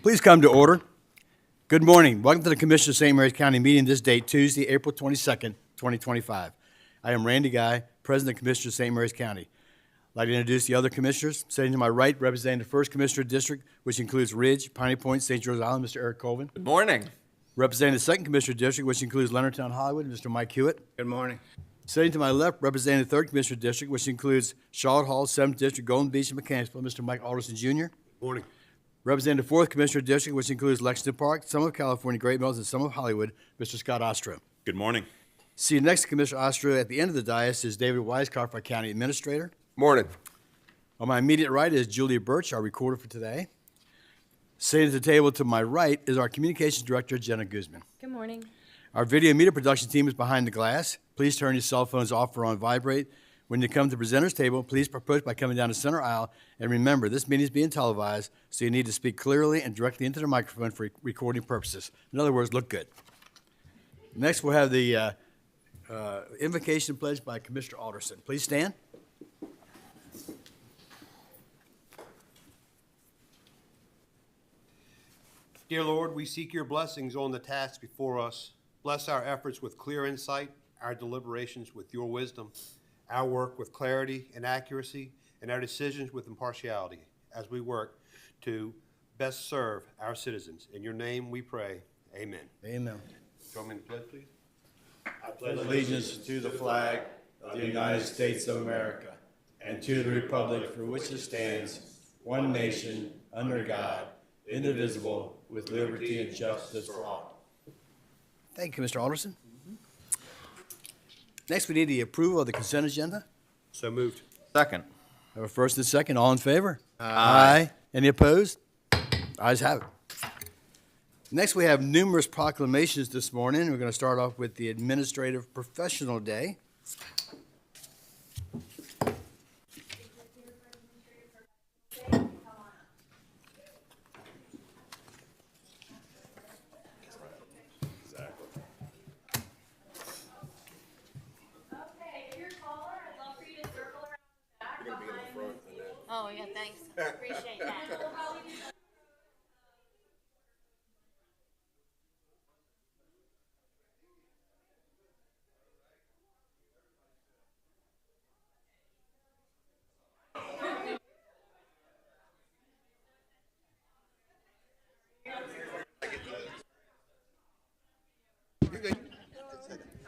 Please come to order. Good morning. Welcome to the Commissioner of St. Mary's County meeting this date, Tuesday, April 22nd, 2025. I am Randy Guy, President and Commissioner of St. Mary's County. I'd like to introduce the other commissioners. Sitting to my right, representing the 1st Commissioner District, which includes Ridge, Piney Point, St. George Island, Mr. Eric Colvin. Good morning. Representing the 2nd Commissioner District, which includes Leonardtown, Hollywood, Mr. Mike Hewitt. Good morning. Sitting to my left, representing the 3rd Commissioner District, which includes Charlotte Hall, 7th District, Golden Beach, and Mechanicsville, Mr. Mike Alderson, Jr. Good morning. Representing the 4th Commissioner District, which includes Lexington Park, some of California, Great Mills, and some of Hollywood, Mr. Scott Ostro. Good morning. Seated next to Commissioner Ostro at the end of the dais is David Weisskopf, our County Administrator. Morning. On my immediate right is Julia Birch, our recorder for today. Sitting at the table to my right is our Communications Director, Jenna Guzman. Good morning. Our video and media production team is behind the glass. Please turn your cell phones off or on vibrate. When you come to the presenter's table, please approach by coming down the center aisle. And remember, this meeting is being televised, so you need to speak clearly and directly into the microphone for recording purposes. In other words, look good. Next, we'll have the invocation pledge by Commissioner Alderson. Please stand. Dear Lord, we seek your blessings on the tasks before us. Bless our efforts with clear insight, our deliberations with your wisdom, our work with clarity and accuracy, and our decisions with impartiality as we work to best serve our citizens. In your name we pray. Amen. Amen. Join me in the pledge, please. I pledge allegiance to the flag of the United States of America and to the republic for which it stands, one nation, under God, indivisible, with liberty and justice for all. Thank you, Mr. Alderson. Next, we need the approval of the consent agenda. So moved. Second. I have a first and second. All in favor? Aye. Any opposed? Ayes have it. Next, we have numerous proclamations this morning. We're going to start off with the Administrative Professional Day. Oh, yeah, thanks. Appreciate that. Oh,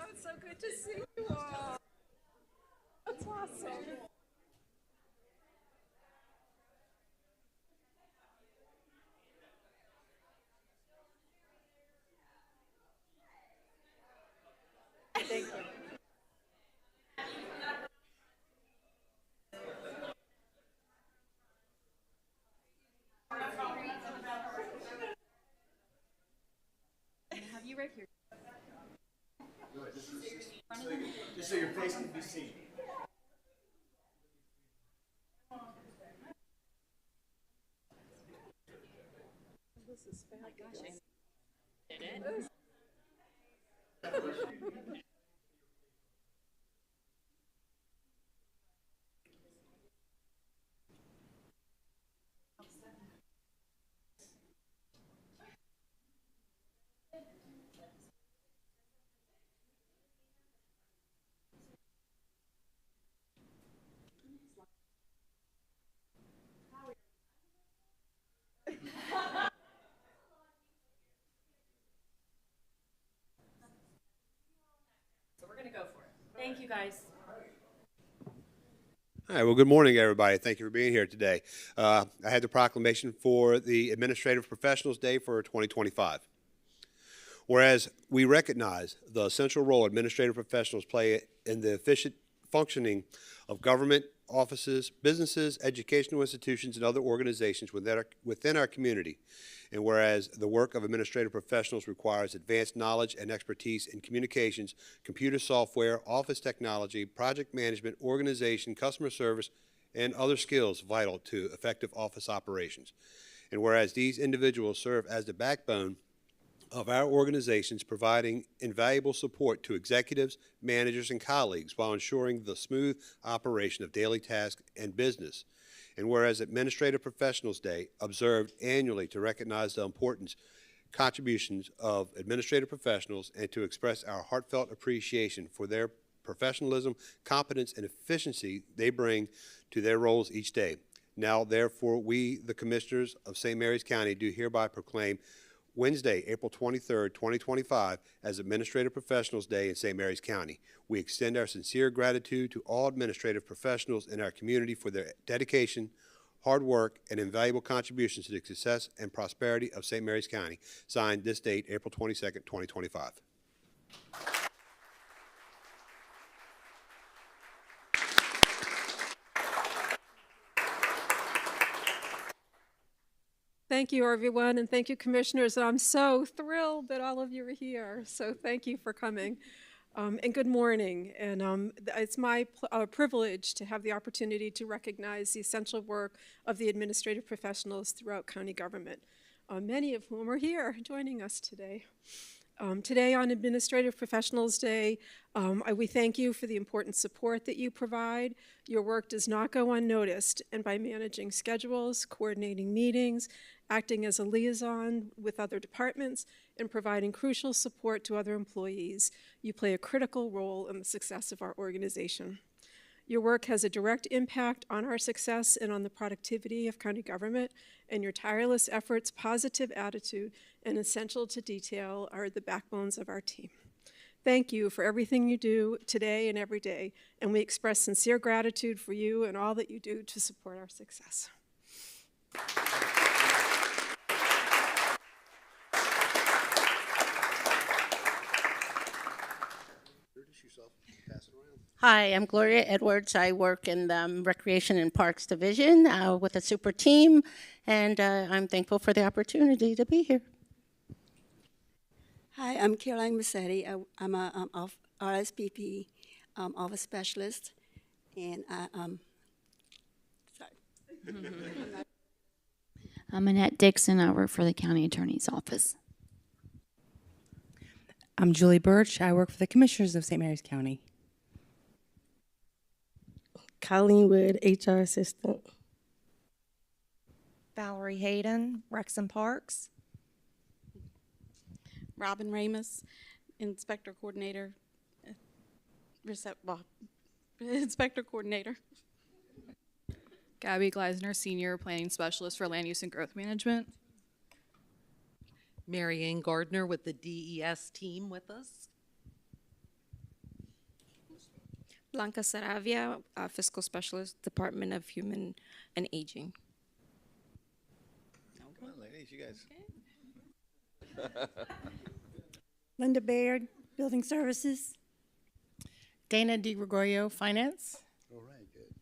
it's so good to see you all. That's awesome. Thank you. Have you right here? Just so your face can be seen. This is fabulous. Did it? So we're going to go for it. Thank you, guys. All right, well, good morning, everybody. Thank you for being here today. I had the proclamation for the Administrative Professionals Day for 2025. Whereas we recognize the essential role administrative professionals play in the efficient functioning of government offices, businesses, educational institutions, and other organizations within our community. And whereas the work of administrative professionals requires advanced knowledge and expertise in communications, computer software, office technology, project management, organization, customer service, and other skills vital to effective office operations. And whereas these individuals serve as the backbone of our organizations, providing invaluable support to executives, managers, and colleagues while ensuring the smooth operation of daily tasks and business. And whereas Administrative Professionals Day, observed annually to recognize the importance contributions of administrative professionals and to express our heartfelt appreciation for their professionalism, competence, and efficiency they bring to their roles each day. Now, therefore, we, the Commissioners of St. Mary's County, do hereby proclaim Wednesday, April 23rd, 2025, as Administrative Professionals Day in St. Mary's County. We extend our sincere gratitude to all administrative professionals in our community for their dedication, hard work, and invaluable contributions to the success and prosperity of St. Mary's County. Signed this date, April 22nd, 2025. Thank you, everyone, and thank you, commissioners. I'm so thrilled that all of you are here, so thank you for coming. And good morning. And it's my privilege to have the opportunity to recognize the essential work of the administrative professionals throughout county government, many of whom are here joining us today. Today on Administrative Professionals Day, we thank you for the important support that you provide. Your work does not go unnoticed, and by managing schedules, coordinating meetings, acting as a liaison with other departments, and providing crucial support to other employees, you play a critical role in the success of our organization. Your work has a direct impact on our success and on the productivity of county government, and your tireless efforts, positive attitude, and attention to detail are the backbones of our team. Thank you for everything you do today and every day, and we express sincere gratitude for you and all that you do to support our success. Hi, I'm Gloria Edwards. I work in the Recreation and Parks Division with a super team, and I'm thankful for the opportunity to be here. Hi, I'm Caroline Massetti. I'm a RSVP office specialist, and sorry. I'm Annette Dixon. I work for the County Attorney's Office. I'm Julie Birch. I work for the Commissioners of St. Mary's County. Colleen Wood, HR Assistant. Valerie Hayden, Rex and Parks. Robin Ramus, Inspector Coordinator. Inspector Coordinator. Gabby Gleisner, Senior Planning Specialist for Land Use and Growth Management. Marianne Gardner with the DES team with us. Blanca Saravia, Fiscal Specialist, Department of Human and Aging. Come on, ladies, you guys. Linda Baird, Building Services. Dana DiGregorio, Finance. All right, good.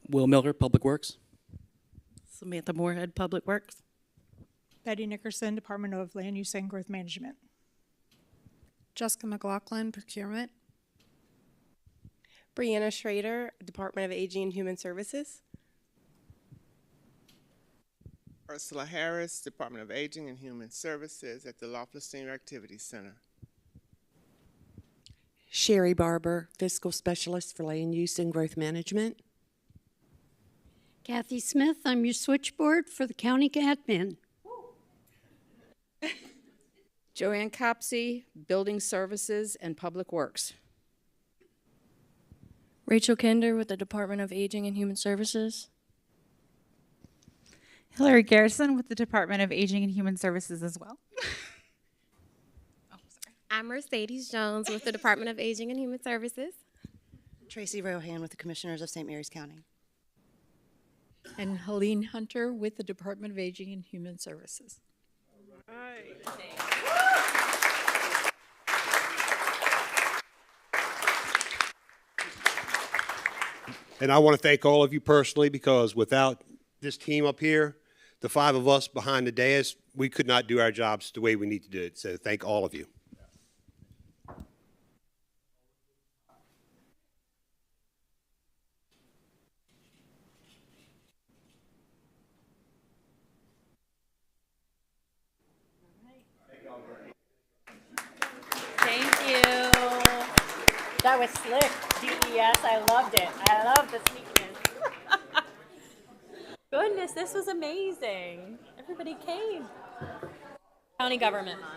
Will Miller, Public Works. Samantha Moorhead, Public Works. Betty Nickerson, Department of Land Use and Growth Management. Jessica McLaughlin, Procurement. Brianna Schrader, Department of Aging and Human Services. Ursula Harris, Department of Aging and Human Services at the Lawful Senior Activities Center. Sherry Barber, Fiscal Specialist for Land Use and Growth Management. Kathy Smith, I'm your switchboard for the county admin. Joanne Copsey, Building Services and Public Works. Rachel Kinder with the Department of Aging and Human Services. Hillary Garrison with the Department of Aging and Human Services as well. I'm Mercedes Jones with the Department of Aging and Human Services. Tracy Rohan with the Commissioners of St. Mary's County. And Helene Hunter with the Department of Aging and Human Services. All right. And I want to thank all of you personally, because without this team up here, the five of us behind the dais, we could not do our jobs the way we need to do it. So thank all of you. Thank you. That was slick. DES, I loved it. I love the sneakiness. goodness, this was amazing. Everybody came. County Government Month.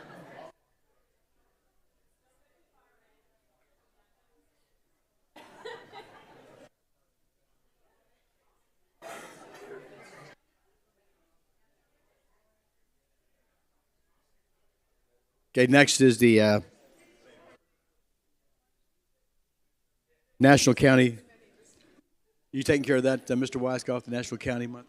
Okay, next is the National County. You taking care of that, Mr. Weiskopf, the National County Month?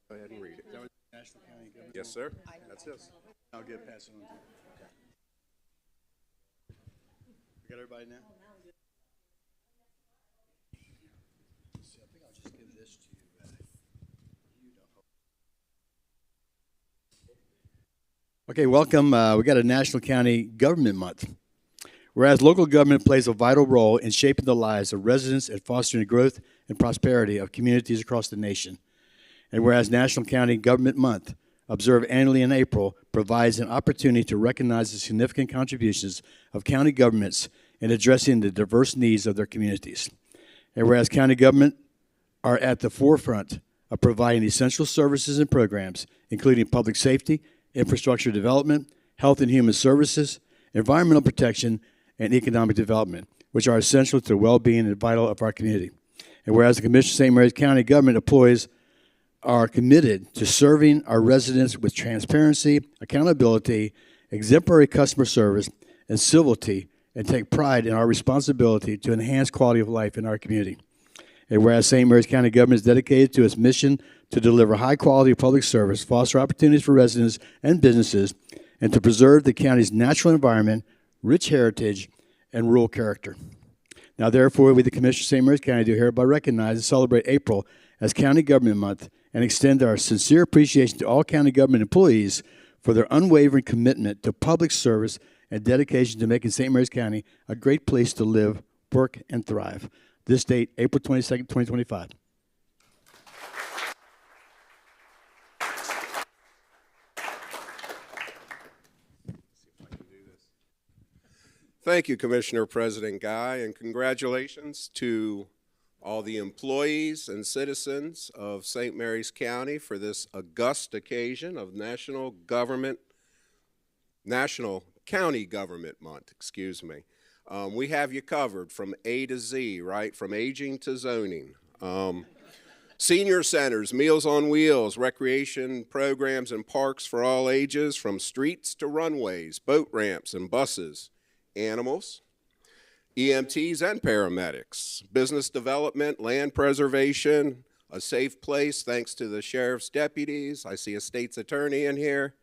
Go ahead and read it. Is that what National County Government? Yes, sir. That's this. I'll get pass it on to you. We got everybody now? See, I think I'll just give this to you. You don't. Okay, welcome. We got a National County Government Month. Whereas local government plays a vital role in shaping the lives of residents and fostering the growth and prosperity of communities across the nation. And whereas National County Government Month, observed annually in April, provides an opportunity to recognize the significant contributions of county governments in addressing the diverse needs of their communities. And whereas county government are at the forefront of providing essential services and programs, including public safety, infrastructure development, health and human services, environmental protection, and economic development, which are essential to the well-being and vital of our community. And whereas the Commission of St. Mary's County Government employees are committed to serving our residents with transparency, accountability, exemplary customer service, and civility, and take pride in our responsibility to enhance quality of life in our community. And whereas St. Mary's County Government is dedicated to its mission to deliver high-quality public service, foster opportunities for residents and businesses, and to preserve the county's natural environment, rich heritage, and rural character. Now, therefore, we, the Commission of St. Mary's County, do hereby recognize and celebrate April as County Government Month and extend our sincere appreciation to all county government employees for their unwavering commitment to public service and dedication to making St. Mary's County a great place to live, work, and thrive. This date, April 22nd, 2025. Thank you, Commissioner President Guy, and congratulations to all the employees and citizens of St. Mary's County for this august occasion of National County Government Month, excuse me. We have you covered from A to Z, right? From aging to zoning. Senior centers, Meals on Wheels, recreation programs and parks for all ages, from streets to runways, boat ramps and buses, animals, EMTs and paramedics, business development, land preservation, a safe place thanks to the sheriff's deputies. I see a state's attorney in here,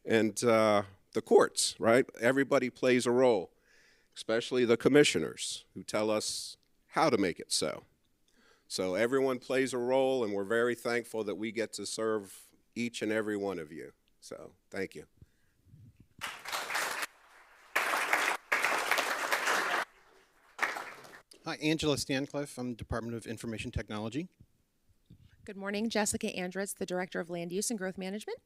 and the courts, right? Everybody plays a role, especially the commissioners who tell us how to make it so. So everyone plays a role, and we're very thankful that we get to serve each and every one of you. So thank you. Hi, Angela Stancliffe. I'm Department of Information Technology. Good morning, Jessica Andretz, the Director of Land Use and Growth Management.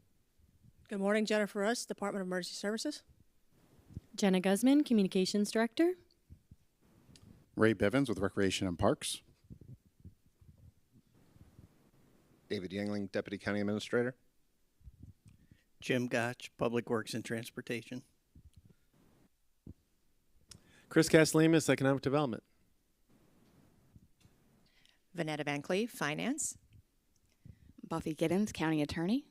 Good morning, Jennifer Russ, Department of Emergency Services. Jenna Guzman, Communications Director. Ray Bivens with Recreation and Parks. David Yangling, Deputy County Administrator. Jim Gotch, Public Works and Transportation. Chris Caslemas, Economic Development. Vanetta Van Cleve, Finance. Buffy Giddens, County Attorney.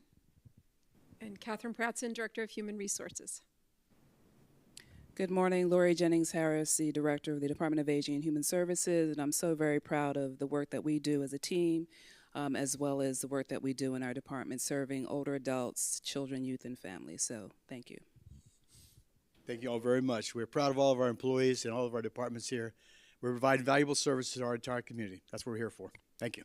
And Catherine Pratson, Director of Human Resources. Good morning, Lori Jennings Harris, the Director of the Department of Aging and Human Services, and I'm so very proud of the work that we do as a team, as well as the work that we do in our department serving older adults, children, youth, and families. So thank you. Thank you all very much. We're proud of all of our employees and all of our departments here. We provide valuable services to our entire community. That's what we're here for. Thank you.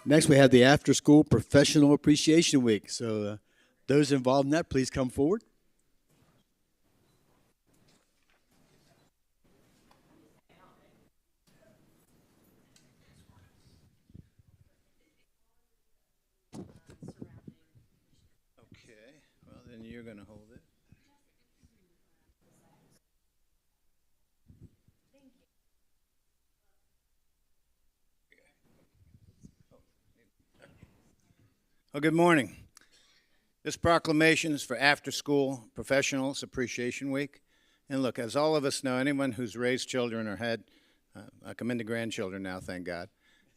Next, we have the After School Professional Appreciation Week. So those involved in that, please come forward. Okay, well, then you're going to hold it. Well, good morning. This proclamation is for After School Professionals Appreciation Week. And look, as all of us know, anyone who's raised children or had, I come into grandchildren now, thank God.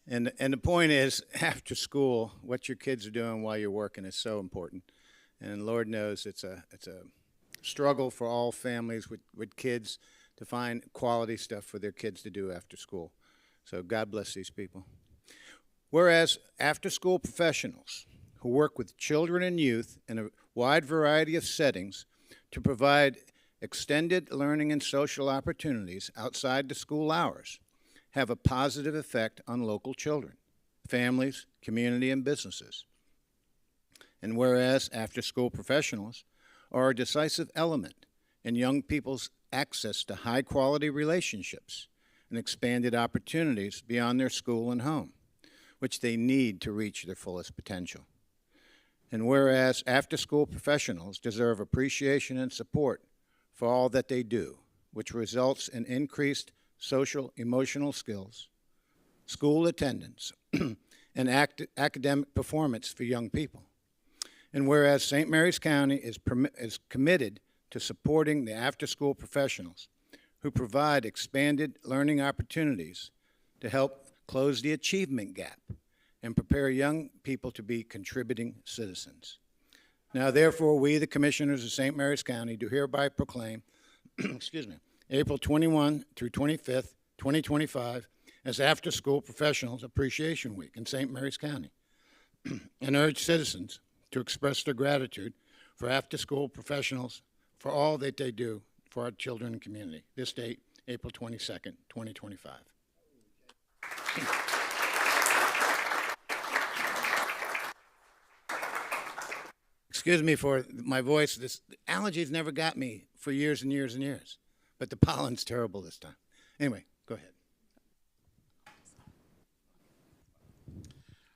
And the point is, after school, what your kids are doing while you're working is so important. And Lord knows it's a struggle for all families with kids to find quality stuff for their kids to do after school. So God bless these people. Whereas after-school professionals who work with children and youth in a wide variety of settings to provide extended learning and social opportunities outside the school hours have a positive effect on local children, families, community, and businesses. And whereas after-school professionals are a decisive element in young people's access to high-quality relationships and expanded opportunities beyond their school and home, which they need to reach their fullest potential. And whereas after-school professionals deserve appreciation and support for all that they do, which results in increased social emotional skills, school attendance, and academic performance for young people. And whereas St. Mary's County is committed to supporting the after-school professionals who provide expanded learning opportunities to help close the achievement gap and prepare young people to be contributing citizens. Now, therefore, we, the Commissioners of St. Mary's County, do hereby proclaim, excuse me, April 21 through 25th, 2025, as After School Professionals Appreciation Week in St. Mary's County, and urge citizens to express their gratitude for after-school professionals for all that they do for our children and community. This date, April 22nd, 2025. Excuse me for my voice. This allergies never got me for years and years and years, but the pollen's terrible this time. Anyway, go ahead.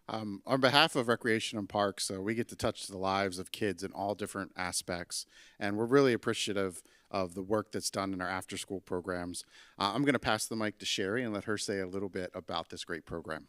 On behalf of Recreation and Parks, we get to touch the lives of kids in all different aspects, and we're really appreciative of the work that's done in our after-school programs. I'm going to pass the mic to Sherry and let her say a little bit about this great program.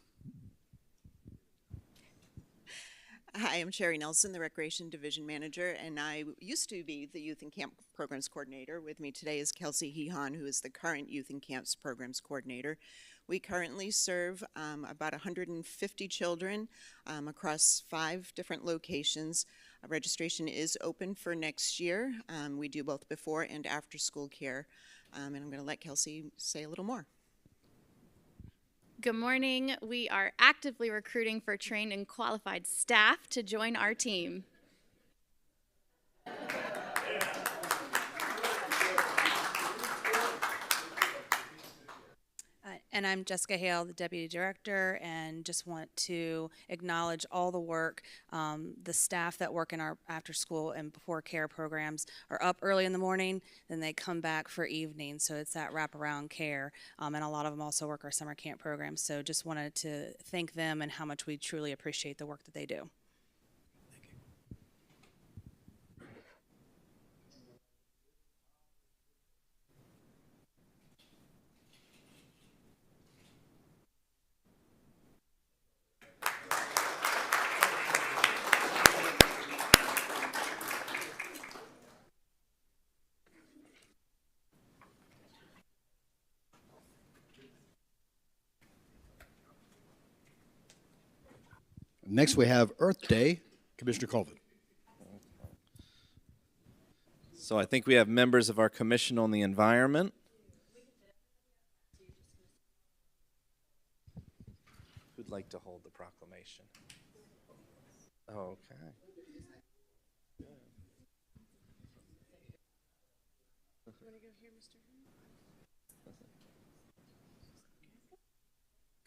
Hi, I'm Sherry Nelson, the Recreation Division Manager, and I used to be the Youth and Camp Programs Coordinator. With me today is Kelsey Hehan, who is the current Youth and Camps Programs Coordinator. We currently serve about 150 children across 5 different locations. Registration is open for next year. We do both before and after school care, and I'm going to let Kelsey say a little more. Good morning. We are actively recruiting for trained and qualified staff to join our team. And I'm Jessica Hale, the Deputy Director, and just want to acknowledge all the work. The staff that work in our after school and before care programs are up early in the morning, then they come back for evening, so it's that wraparound care. And a lot of them also work our summer camp programs, so just wanted to thank them and how much we truly appreciate the work that they do. Next, we have Earth Day. Commissioner Colvin. So I think we have members of our Commission on the Environment. Who'd like to hold the proclamation? Okay.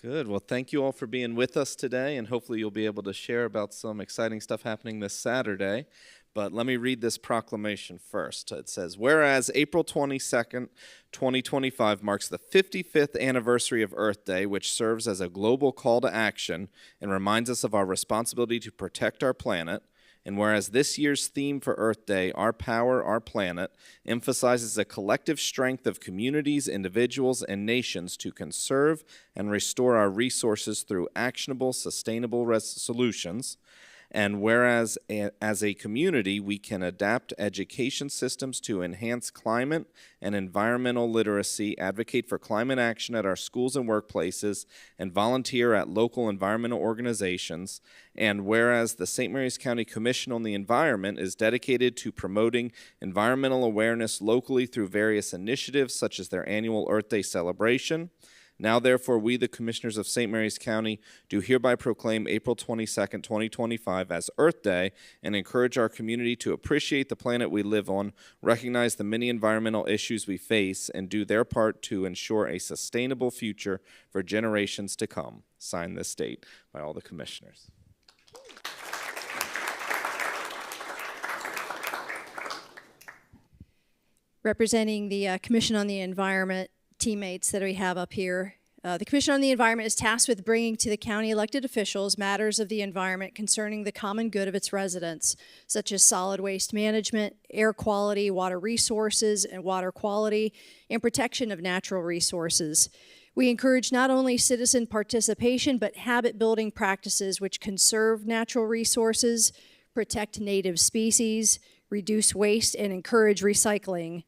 Good. Well, thank you all for being with us today, and hopefully you'll be able to share about some exciting stuff happening this Saturday. But let me read this proclamation first. It says, whereas April 22nd, 2025 marks the 55th anniversary of Earth Day, which serves as a global call to action and reminds us of our responsibility to protect our planet. And whereas this year's theme for Earth Day, Our Power, Our Planet, emphasizes the collective strength of communities, individuals, and nations to conserve and restore our resources through actionable, sustainable solutions. And whereas as a community, we can adapt education systems to enhance climate and environmental literacy, advocate for climate action at our schools and workplaces, and volunteer at local environmental organizations. And whereas the St. Mary's County Commission on the Environment is dedicated to promoting environmental awareness locally through various initiatives such as their annual Earth Day celebration. Now, therefore, we, the Commissioners of St. Mary's County, do hereby proclaim April 22nd, 2025 as Earth Day and encourage our community to appreciate the planet we live on, recognize the many environmental issues we face, and do their part to ensure a sustainable future for generations to come. Signed this date by all the Commissioners. Representing the Commission on the Environment teammates that we have up here. The Commission on the Environment is tasked with bringing to the county elected officials matters of the environment concerning the common good of its residents, such as solid waste management, air quality, water resources and water quality, and protection of natural resources. We encourage not only citizen participation, but habit-building practices which conserve natural resources, protect native species, reduce waste, and encourage recycling.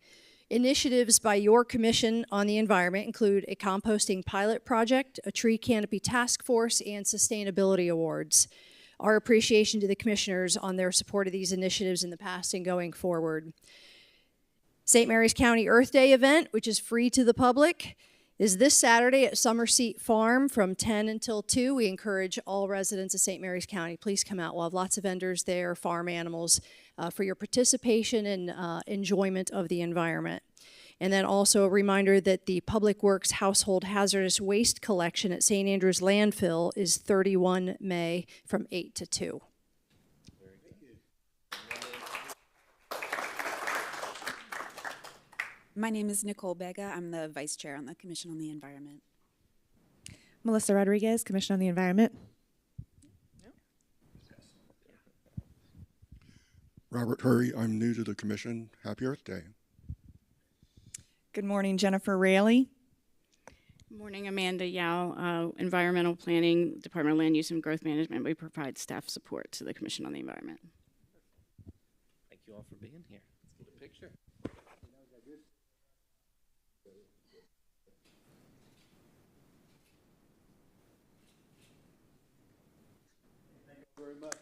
Initiatives by your Commission on the Environment include a composting pilot project, a tree canopy task force, and sustainability awards. Our appreciation to the Commissioners on their support of these initiatives in the past and going forward. St. Mary's County Earth Day event, which is free to the public, is this Saturday at Summerseat Farm from 10 until 2. We encourage all residents of St. Mary's County, please come out. We'll have lots of vendors there, farm animals, for your participation and enjoyment of the environment. And then also a reminder that the Public Works Household Hazardous Waste Collection at St. Andrews Landfill is 31 May from 8 to 2. My name is Nicole Bega. I'm the Vice Chair on the Commission on the Environment. Melissa Rodriguez, Commission on the Environment. Robert Hurry, I'm new to the Commission. Happy Earth Day. Good morning, Jennifer Raley. Good morning, Amanda Yao, Environmental Planning, Department of Land Use and Growth Management. We provide staff support to the Commission on the Environment. Thank you all for being here. Let's get a picture. Thank you very much.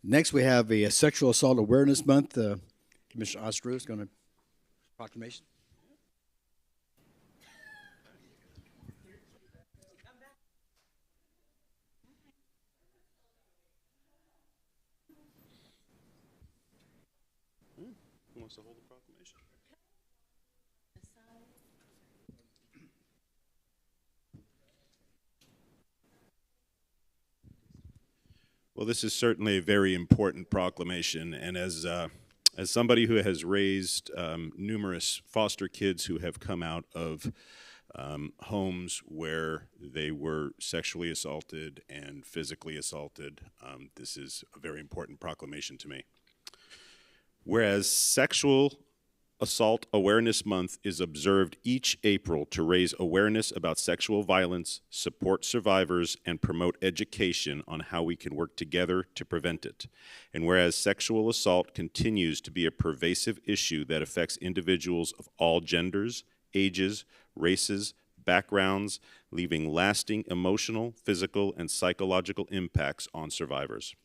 Next, we have a Sexual Assault Awareness Month. Commissioner Ostro is going to proclamation. Who wants to hold the proclamation? Well, this is certainly a very important proclamation, and as somebody who has raised numerous foster kids who have come out of homes where they were sexually assaulted and physically assaulted, this is a very important proclamation to me. Whereas sexual Assault Awareness Month is observed each April to raise awareness about sexual violence, support survivors, and promote education on how we can work together to prevent it. And whereas sexual assault continues to be a pervasive issue that affects individuals of all genders, ages, races, backgrounds, leaving lasting emotional, physical, and psychological impacts on survivors.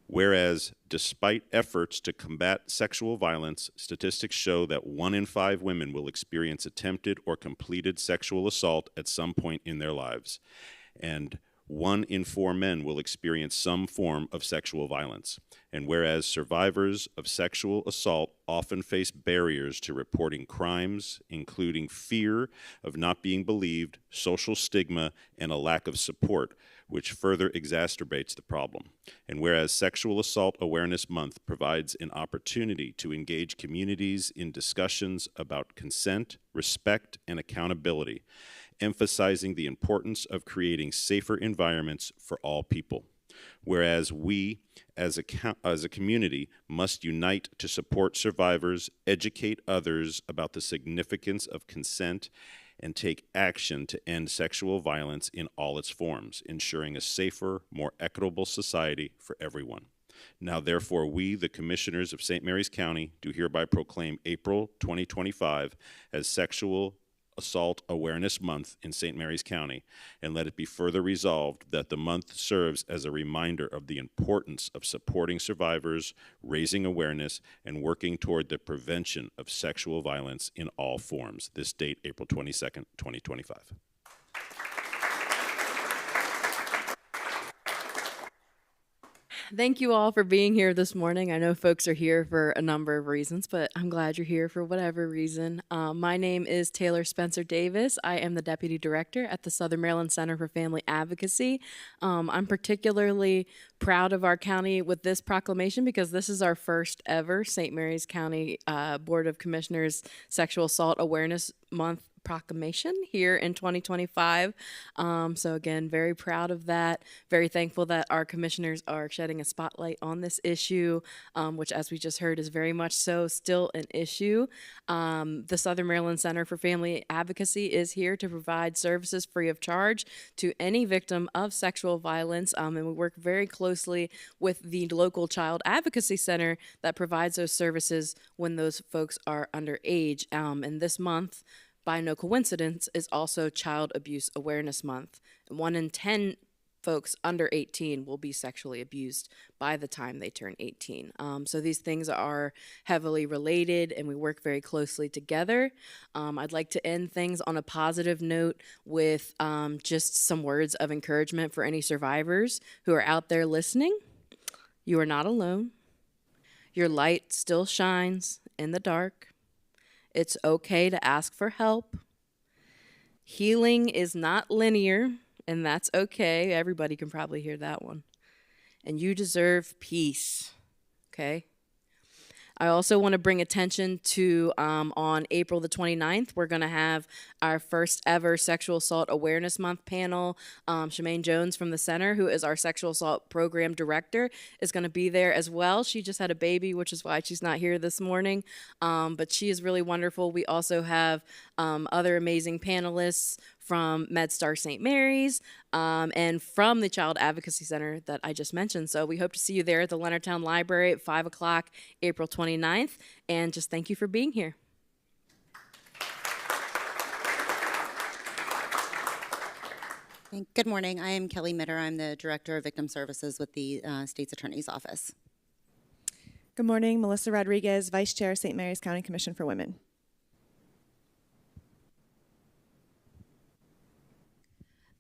Whereas, despite efforts to combat sexual violence, statistics show that 1 in 5 women will experience attempted or completed sexual assault at some point in their lives, and 1 in 4 men will experience some form of sexual violence. And whereas survivors of sexual assault often face barriers to reporting crimes, including fear of not being believed, social stigma, and a lack of support, which further exacerbates the problem. And whereas Sexual Assault Awareness Month provides an opportunity to engage communities in discussions about consent, respect, and accountability, emphasizing the importance of creating safer environments for all people. Whereas we, as a community, must unite to support survivors, educate others about the significance of consent, and take action to end sexual violence in all its forms, ensuring a safer, more equitable society for everyone. Now, therefore, we, the Commissioners of St. Mary's County, do hereby proclaim April 2025 as Sexual Assault Awareness Month in St. Mary's County, and let it be further resolved that the month serves as a reminder of the importance of supporting survivors, raising awareness, and working toward the prevention of sexual violence in all forms. This date, April 22nd, 2025. Thank you all for being here this morning. I know folks are here for a number of reasons, but I'm glad you're here for whatever reason. My name is Taylor Spencer Davis. I am the Deputy Director at the Southern Maryland Center for Family Advocacy. I'm particularly proud of our county with this proclamation because this is our first ever St. Mary's County Board of Commissioners Sexual Assault Awareness Month proclamation here in 2025. So again, very proud of that. Very thankful that our commissioners are shedding a spotlight on this issue, which, as we just heard, is very much so still an issue. The Southern Maryland Center for Family Advocacy is here to provide services free of charge to any victim of sexual violence, and we work very closely with the local child advocacy center that provides those services when those folks are underage. And this month, by no coincidence, is also Child Abuse Awareness Month. 1 in 10 folks under 18 will be sexually abused by the time they turn 18. So these things are heavily related, and we work very closely together. I'd like to end things on a positive note with just some words of encouragement for any survivors who are out there listening. You are not alone. Your light still shines in the dark. It's okay to ask for help. Healing is not linear, and that's okay. Everybody can probably hear that one. And you deserve peace, okay? I also want to bring attention to on April the 29th, we're going to have our first ever Sexual Assault Awareness Month panel. Shemaine Jones from the center, who is our Sexual Assault Program Director, is going to be there as well. She just had a baby, which is why she's not here this morning, but she is really wonderful. We also have other amazing panelists from MedStar St. Mary's, and from the Child Advocacy Center that I just mentioned. So we hope to see you there at the Leonardtown Library at 5 o'clock, April 29th, and just thank you for being here. Good morning. I am Kelly Mitter. I'm the Director of Victim Services with the State's Attorney's Office. Good morning. Melissa Rodriguez, Vice Chair, St. Mary's County Commission for Women.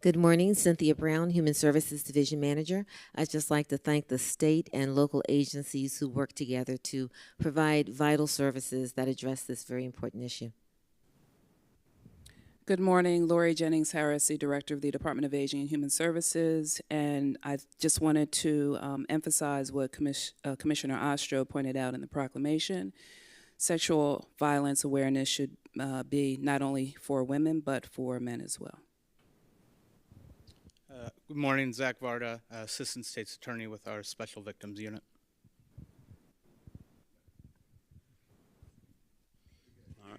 Good morning, Cynthia Brown, Human Services Division Manager. I'd just like to thank the state and local agencies who work together to provide vital services that address this very important issue. Good morning, Lori Jennings Harris, the Director of the Department of Aging and Human Services, and I just wanted to emphasize what Commissioner Ostro pointed out in the proclamation. Sexual violence awareness should be not only for women, but for men as well. Good morning, Zach Varda, Assistant State's Attorney with our Special Victims Unit.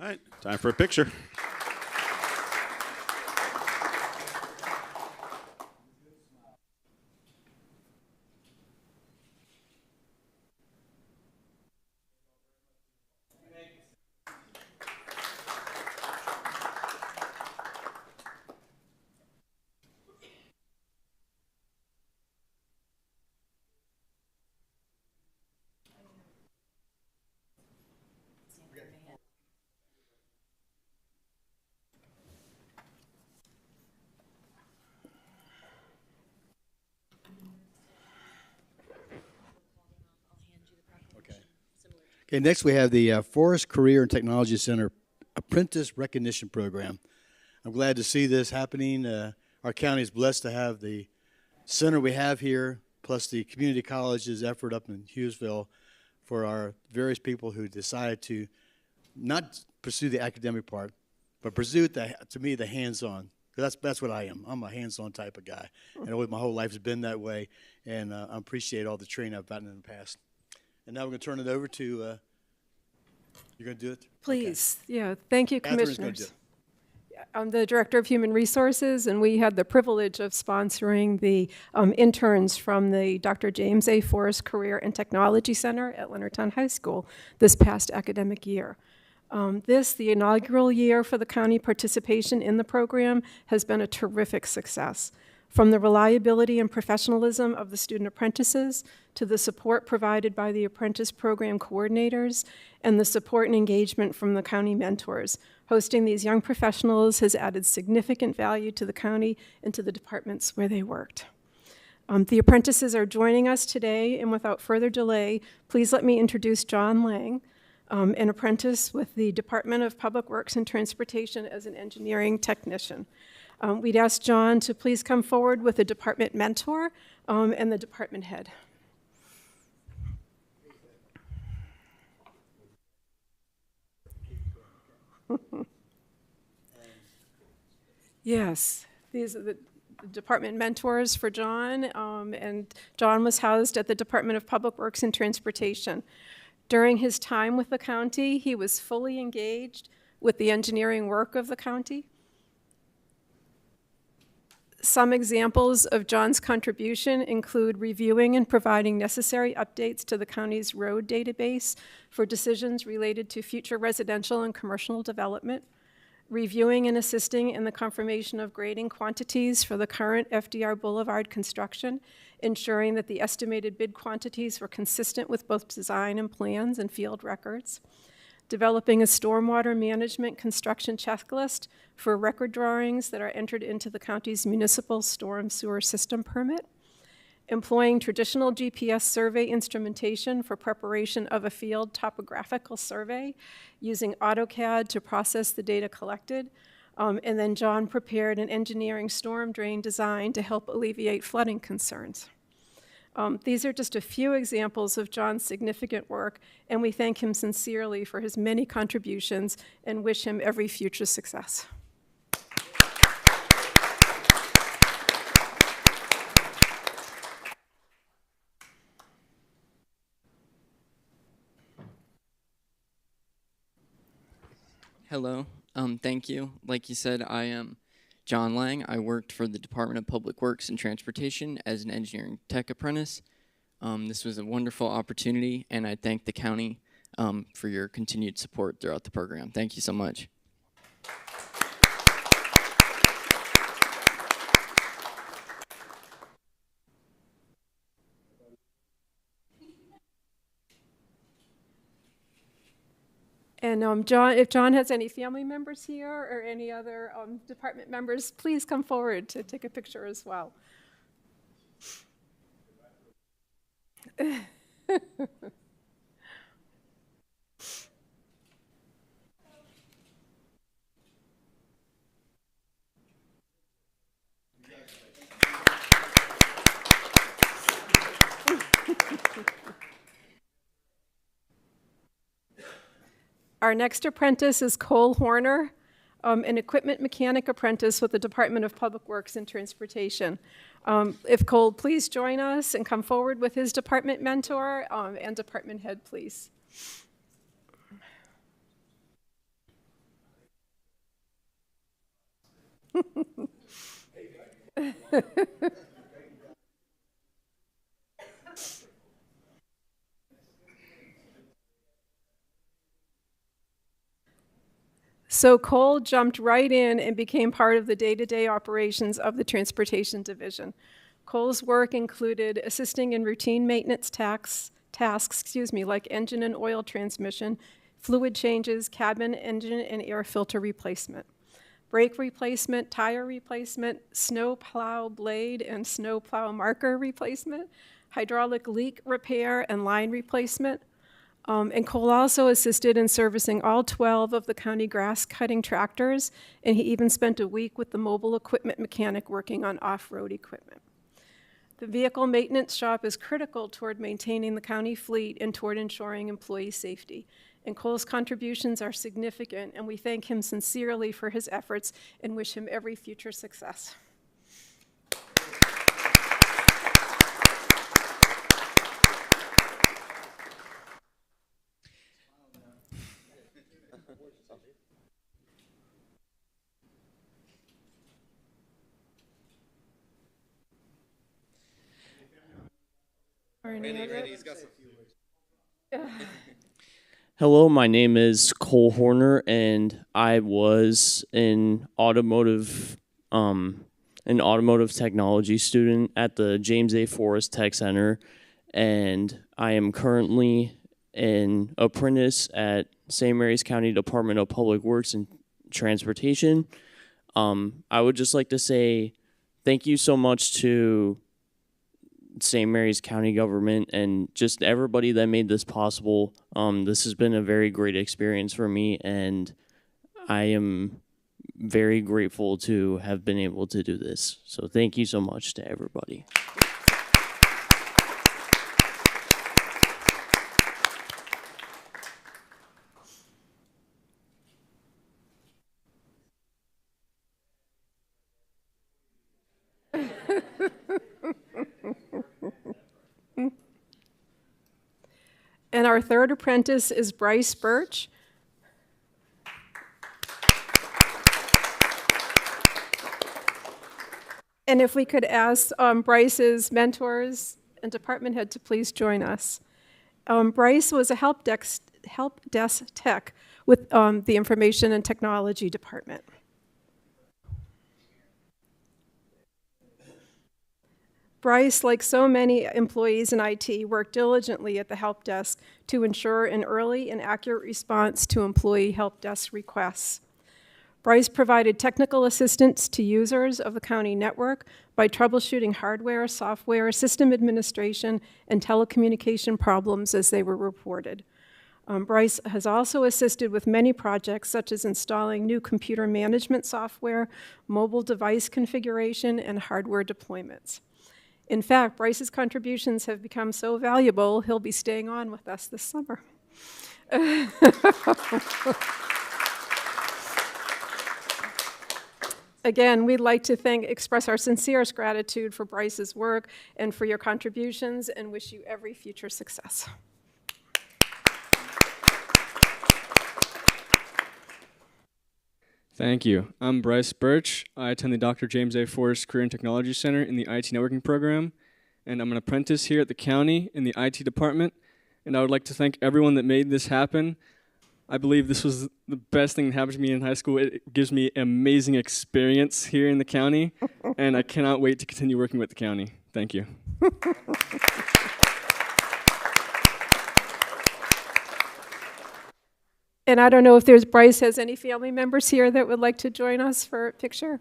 All right, time for a picture. Okay, next we have the Forest Career and Technology Center Apprentice Recognition Program. I'm glad to see this happening. Our county is blessed to have the center we have here, plus the community college's effort up in Hughesville for our various people who decided to not pursue the academic part, but pursue, to me, the hands-on. That's what I am. I'm a hands-on type of guy. And my whole life has been that way, and I appreciate all the training I've gotten in the past. And now we're going to turn it over to, you're going to do it? Please. Okay. Yeah, thank you, Catherine's Commissioners. I'm the Director of Human Resources, and we had the privilege of sponsoring the interns from the Dr. James A. Forrest Career and Technology Center at Leonardtown High School this past academic year. The inaugural year for the county participation in the program, has been a terrific success. From the reliability and professionalism of the student apprentices to the support provided by the apprentice program coordinators and the support and engagement from the county mentors. Hosting these young professionals has added significant value to the county and to the departments where they worked. The apprentices are joining us today, and without further delay, please let me introduce John Lang, an apprentice with the Department of Public Works and Transportation as an engineering technician. We'd ask John to please come forward with the department mentor and the department head. Yes, these are the department mentors for John, and John was housed at the Department of Public Works and Transportation. During his time with the county, he was fully engaged with the engineering work of the county. Some examples of John's contribution include reviewing and providing necessary updates to the county's road database for decisions related to future residential and commercial development, reviewing and assisting in the confirmation of grading quantities for the current FDR Boulevard construction, ensuring that the estimated bid quantities were consistent with both design and plans and field records, developing a stormwater management construction checklist for record drawings that are entered into the county's municipal storm sewer system permit, employing traditional GPS survey instrumentation for preparation of a field topographical survey, using AutoCAD to process the data collected, and then John prepared an engineering storm drain design to help alleviate flooding concerns. These are just a few examples of John's significant work, and we thank him sincerely for his many contributions and wish him every future success. Hello, thank you. Like you said, I am John Lang. I worked for the Department of Public Works and Transportation as an engineering tech apprentice. This was a wonderful opportunity, and I thank the county for your continued support throughout the program. Thank you so much. And John, if John has any family members here or any other department members, please come forward to take a picture as well. Our next apprentice is Cole Horner, an equipment mechanic apprentice with the Department of Public Works and Transportation. If Cole, please join us and come forward with his department mentor and department head, please. So Cole jumped right in and became part of the day-to-day operations of the Transportation Division. Cole's work included assisting in routine maintenance tasks, like engine and oil transmission, fluid changes, cabin, engine, and air filter replacement, brake replacement, tire replacement, snow plow blade and snow plow marker replacement, hydraulic leak repair and line replacement. And Cole also assisted in servicing all 12 of the county grass cutting tractors, and he even spent a week with the mobile equipment mechanic working on off-road equipment. The vehicle maintenance shop is critical toward maintaining the county fleet and toward ensuring employee safety. And Cole's contributions are significant, and we thank him sincerely for his efforts and wish him every future success. Hello, my name is Cole Horner, and I was an automotive technology student at the James A. Forrest Tech Center, and I am currently an apprentice at St. Mary's County Department of Public Works and Transportation. I would just like to say thank you so much to St. Mary's County government and just everybody that made this possible. This has been a very great experience for me, and I am very grateful to have been able to do this. So thank you so much to everybody. And our third apprentice is Bryce Birch. And if we could ask Bryce's mentors and department head to please join us. Bryce was a help desk tech with the Information and Technology Department. Bryce, like so many employees in IT, worked diligently at the help desk to ensure an early and accurate response to employee help desk requests. Bryce provided technical assistance to users of the county network by troubleshooting hardware, software, system administration, and telecommunication problems as they were reported. Bryce has also assisted with many projects such as installing new computer management software, mobile device configuration, and hardware deployments. In fact, Bryce's contributions have become so valuable, he'll be staying on with us this summer. Again, we'd like to express our sincerest gratitude for Bryce's work and for your contributions, and wish you every future success. Thank you. I'm Bryce Birch. I attend the Dr. James A. Forrest Career and Technology Center in the IT networking program, and I'm an apprentice here at the county in the IT department, and I would like to thank everyone that made this happen. I believe this was the best thing that happened to me in high school. It gives me an amazing experience here in the county, and I cannot wait to continue working with the county. Thank you. And I don't know if Bryce has any family members here that would like to join us for a picture.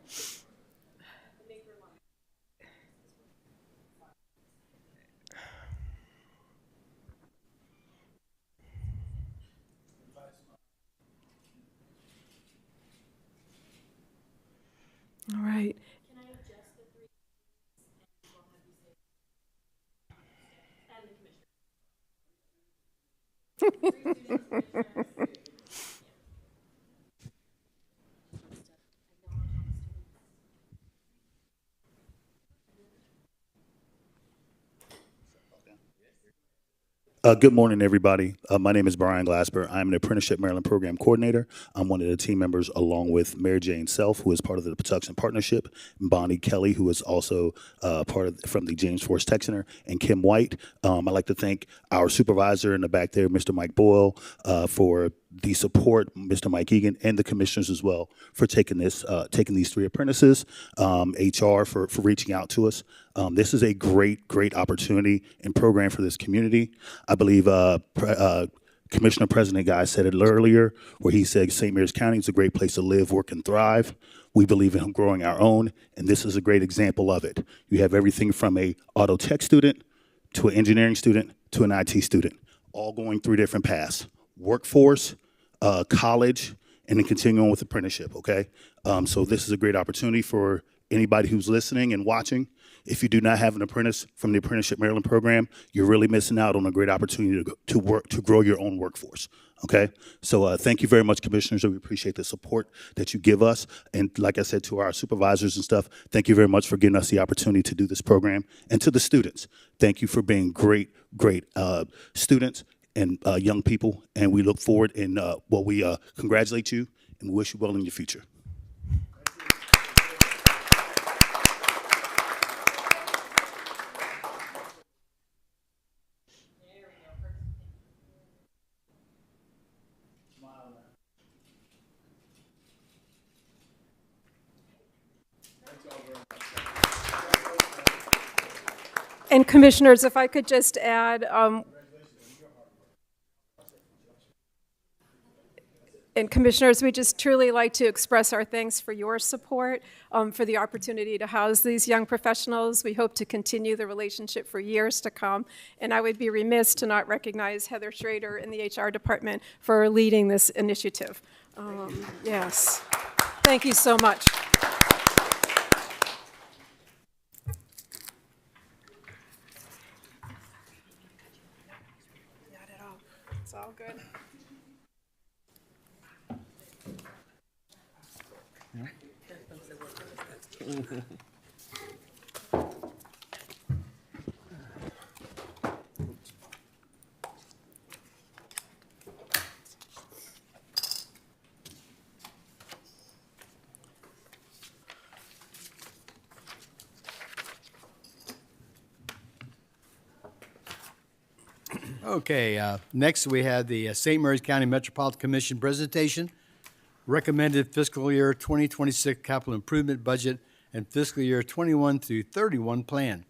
All right. Good morning, everybody. My name is Brian Glasper. I'm an Apprenticeship Maryland Program Coordinator. I'm one of the team members along with Mary Jane Self, who is part of the Patuxent Partnership, and Bonnie Kelly, who is also from the James Forrest Tech Center, and Kim White. I'd like to thank our supervisor in the back there, Mr. Mike Boyle, for the support, Mr. Mike Egan, and the commissioners as well for taking these 3 apprentices, HR for reaching out to us. This is a great opportunity and program for this community. I believe Commissioner President Guy said it earlier, where he said St. Mary's County is a great place to live, work, and thrive. We believe in growing our own, and this is a great example of it. You have everything from a auto tech student to an engineering student to an IT student, all going through different paths: workforce, college, and then continuing with apprenticeship, okay? So this is a great opportunity for anybody who's listening and watching. If you do not have an apprentice from the Apprenticeship Maryland program, you're really missing out on a great opportunity to grow your own workforce, okay? So thank you very much, commissioners. We appreciate the support that you give us. And like I said, to our supervisors and stuff, thank you very much for giving us the opportunity to do this program. And to the students, thank you for being great students and young people, and we look forward and we congratulate you and wish you well in your future. And commissioners, if I could just add, and commissioners, we just truly like to express our thanks for your support, for the opportunity to house these young professionals. We hope to continue the relationship for years to come. And I would be remiss to not recognize Heather Schrader in the HR department for leading this initiative. Yes, thank you so much. Not at all. It's all good. Okay, next we have the St. Mary's County Metropolitan Commission presentation, recommended fiscal year 2026 capital improvement budget and fiscal year 21 through 31 plan.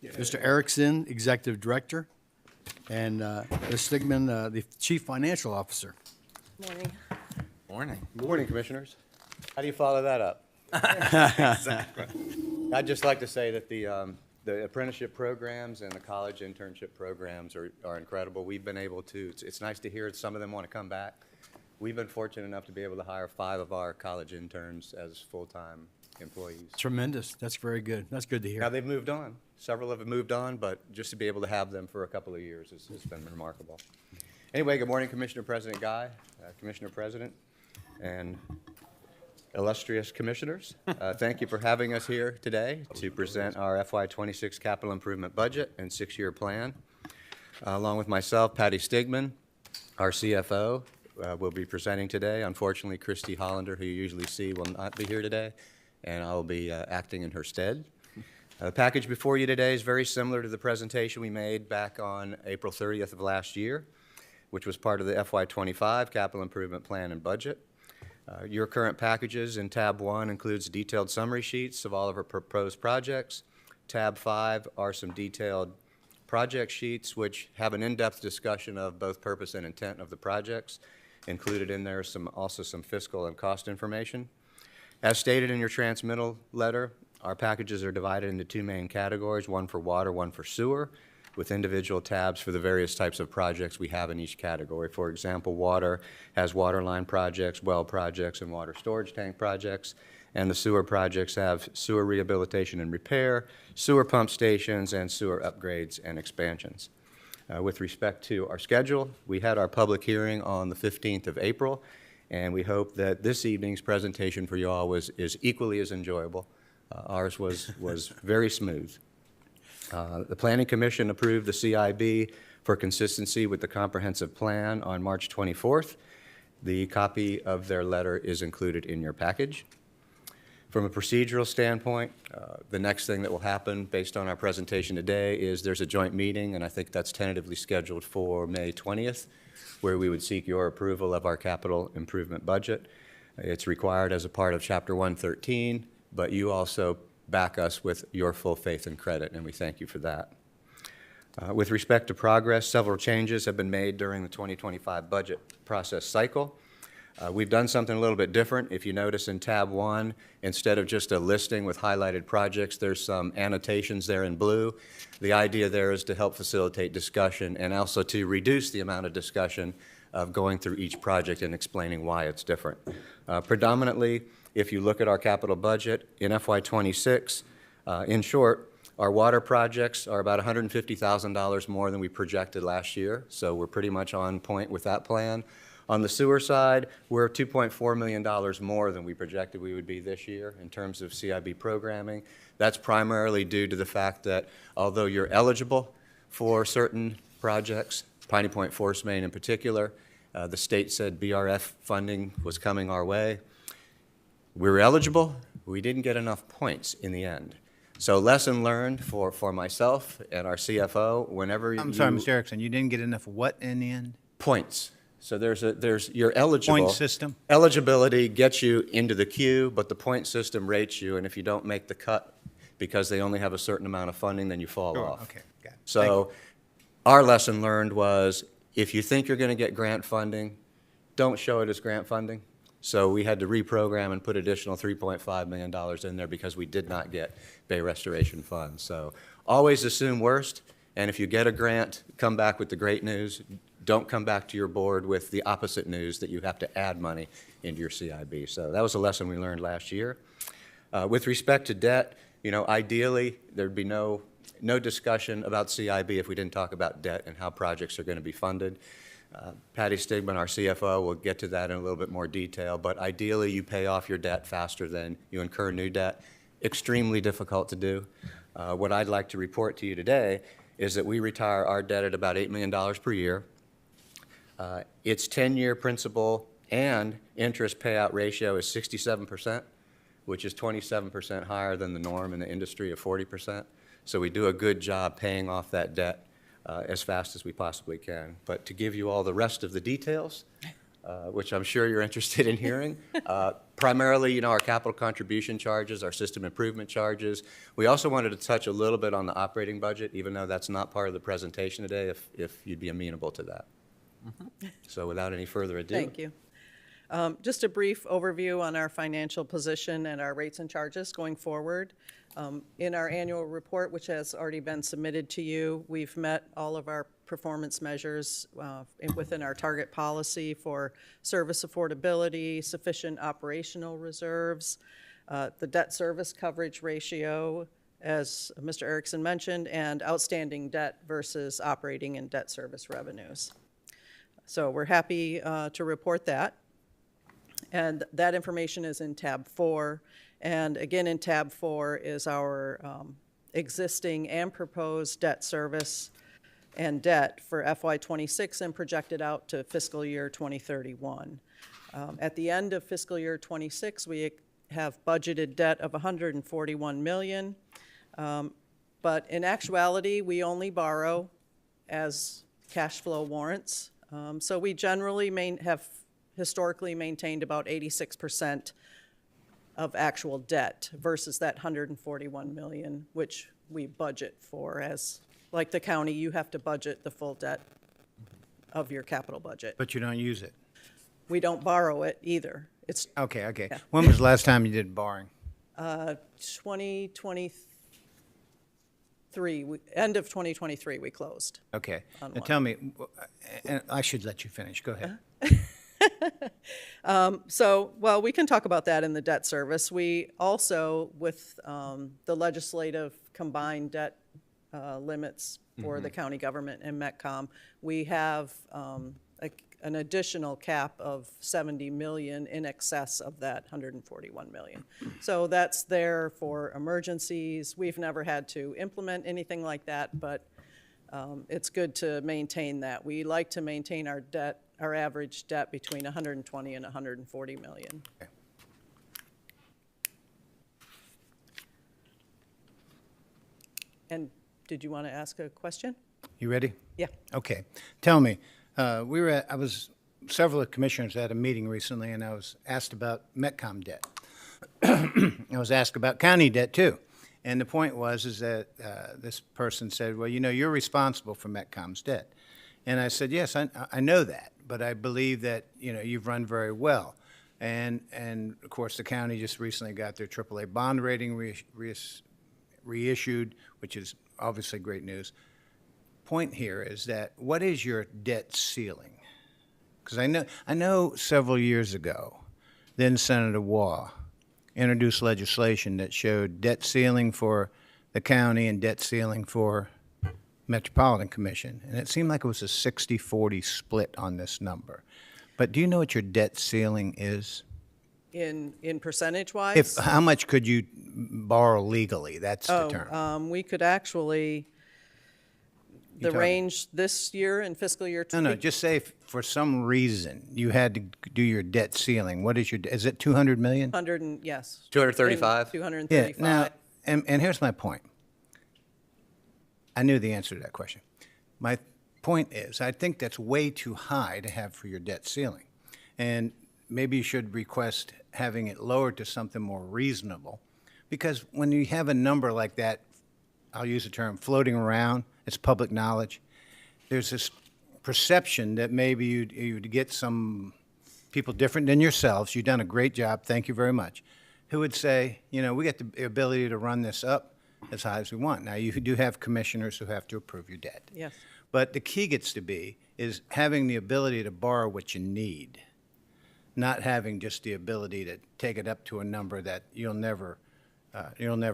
Mr. Erickson, Executive Director, and Ms. Stigman, the Chief Financial Officer. Morning. Morning. Good morning, commissioners. How do you follow that up? Exactly. I'd just like to say that the apprenticeship programs and the college internship programs are incredible. We've been able to, it's nice to hear some of them want to come back. We've been fortunate enough to be able to hire 5 of our college interns as full-time employees. Tremendous. That's very good. That's good to hear. Now, they've moved on. Several have moved on, but just to be able to have them for a couple of years has been remarkable. Anyway, good morning, Commissioner President Guy, Commissioner President, and illustrious commissioners. Thank you for having us here today to present our FY26 capital improvement budget and 6-year plan. Along with myself, Patty Stigman, our CFO, will be presenting today. Unfortunately, Christy Hollander, who you usually see, will not be here today, and I will be acting in her stead. The package before you today is very similar to the presentation we made back on April 30th of last year, which was part of the FY25 capital improvement plan and budget. Your current packages in tab 1 includes detailed summary sheets of all of our proposed projects. Tab 5 are some detailed project sheets which have an in-depth discussion of both purpose and intent of the projects. Included in there is also some fiscal and cost information. As stated in your transmittal letter, our packages are divided into 2 main categories, one for water, one for sewer, with individual tabs for the various types of projects we have in each category. For example, water has water line projects, well projects, and water storage tank projects. And the sewer projects have sewer rehabilitation and repair, sewer pump stations, and sewer upgrades and expansions. With respect to our schedule, we had our public hearing on the 15th of April, and we hope that this evening's presentation for you all is equally as enjoyable. Ours was very smooth. The Planning Commission approved the CIB for consistency with the comprehensive plan on March 24th. The copy of their letter is included in your package. From a procedural standpoint, the next thing that will happen based on our presentation today is there's a joint meeting, and I think that's tentatively scheduled for May 20th, where we would seek your approval of our capital improvement budget. It's required as a part of Chapter 113, but you also back us with your full faith and credit, and we thank you for that. With respect to progress, several changes have been made during the 2025 budget process cycle. We've done something a little bit different. If you notice in tab 1, instead of just a listing with highlighted projects, there's some annotations there in blue. The idea there is to help facilitate discussion and also to reduce the amount of discussion of going through each project and explaining why it's different. Predominantly, if you look at our capital budget in FY26, in short, our water projects are about $150,000 more than we projected last year, so we're pretty much on point with that plan. On the sewer side, we're $2.4 million more than we projected we would be this year in terms of CIB programming. That's primarily due to the fact that although you're eligible for certain projects, Piney Point Force Main in particular, the state said BRF funding was coming our way. We were eligible, we didn't get enough points in the end. So lesson learned for myself and our CFO, whenever I'm sorry, Mr. Erickson, you didn't get enough what in the end? Points. So you're eligible. Point system? Eligibility gets you into the queue, but the point system rates you, and if you don't make the cut because they only have a certain amount of funding, then you fall off. Okay, got it. So our lesson learned was if you think you're going to get grant funding, don't show it as grant funding. So we had to reprogram and put additional $3.5 million in there because we did not get Bay Restoration funds. So always assume worst, and if you get a grant, come back with the great news. Don't come back to your board with the opposite news that you have to add money into your CIB. So that was a lesson we learned last year. With respect to debt, ideally there'd be no discussion about CIB if we didn't talk about debt and how projects are going to be funded. Patty Stigman, our CFO, will get to that in a little bit more detail, but ideally you pay off your debt faster than you incur new debt. Extremely difficult to do. What I'd like to report to you today is that we retire our debt at about $8 million per year. Its 10-year principal and interest payout ratio is 67%, which is 27% higher than the norm in the industry of 40%. So we do a good job paying off that debt as fast as we possibly can. But to give you all the rest of the details, which I'm sure you're interested in hearing, primarily, our capital contribution charges, our system improvement charges. We also wanted to touch a little bit on the operating budget, even though that's not part of the presentation today, if you'd be amenable to that. So without any further ado. Thank you. Just a brief overview on our financial position and our rates and charges going forward. In our annual report, which has already been submitted to you, we've met all of our performance measures within our target policy for service affordability, sufficient operational reserves, the debt service coverage ratio, as Mr. Erickson mentioned, and outstanding debt versus operating and debt service revenues. So we're happy to report that. And that information is in tab 4. And again, in tab 4 is our existing and proposed debt service and debt for FY26 and projected out to fiscal year 2031. At the end of fiscal year 26, we have budgeted debt of $141 million. But in actuality, we only borrow as cash flow warrants. So we generally have historically maintained about 86% of actual debt versus that $141 million, which we budget for. As like the county, you have to budget the full debt of your capital budget. But you don't use it? We don't borrow it either. It's Okay. Yeah. When was the last time you did borrowing? 2023, end of 2023, we closed. Okay. On Now one. tell me, and I should let you finish. Go ahead. Well, we can talk about that in the debt service. We also, with the legislative combined debt limits for the county government and METCOM, we have an additional cap of $70 million in excess of that $141 million. So that's there for emergencies. We've never had to implement anything like that, but it's good to maintain that. We like to maintain our debt, our average debt between 120 and 140 million. And did you want to ask a question? You ready? Yeah. Okay. Tell me, several commissioners at a meeting recently, and I was asked about Metcom debt. I was asked about county debt too. And the point is that this person said, well, you're responsible for Metcom's debt. And I said, yes, I know that, but I believe that, you've run very well. And of course, the county just recently got their AAA bond rating reissued, which is obviously great news. Point here is that what is your debt ceiling? Because I know several years ago, then Senator Waugh introduced legislation that showed debt ceiling for the county and debt ceiling for Metropolitan Commission. And it seemed like it was a 60-40 split on this number. But do you know what your debt ceiling is? In percentage-wise? How much could you borrow legally? That's the term. We could actually, the range this year in fiscal year. No, just say if for some reason you had to do your debt ceiling. What is is it 200 million? 100, yes. 235? 235. Yeah, now, and here's my point. I knew the answer to that question. My point is, I think that's way too high to have for your debt ceiling. And maybe you should request having it lowered to something more reasonable. Because when you have a number like that, I'll use the term floating around, it's public knowledge, there's this perception that maybe you'd get some people different than yourselves, you've done a great job, thank you very much, who would say, we get the ability to run this up as high as we want. Now, you do have commissioners who have to approve your debt. Yes. But the key gets to be is having the ability to borrow what you need, not having just the ability to take it up to a number that you'll never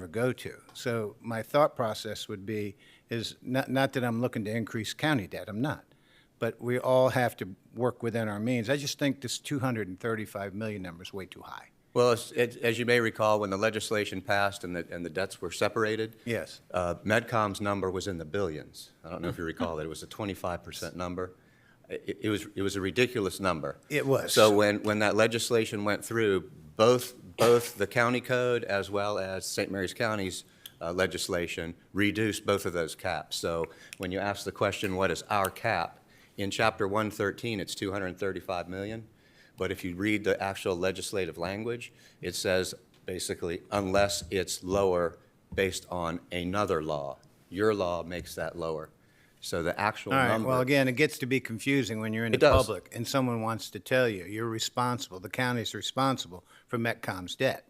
go to. So my thought process would be is not that I'm looking to increase county debt, I'm not, but we all have to work within our means. I just think this 235 million number is way too high. Well, as you may recall, when the legislation passed and the debts were separated, yes, Medcom's number was in the billions. I don't know if you recall that. It was a 25% number. It was a ridiculous number. It was. So when that legislation went through, both the county code as well as St. Mary's County's legislation reduced both of those caps. So when you ask the question, what is our cap? In Chapter 113, it's 235 million. But if you read the actual legislative language, it says basically, unless it's lower based on another law. Your law makes that lower. So the actual All right, number. well, again, it gets to be confusing when you're in the public and someone wants to tell you you're responsible, the county's responsible for Metcom's debt.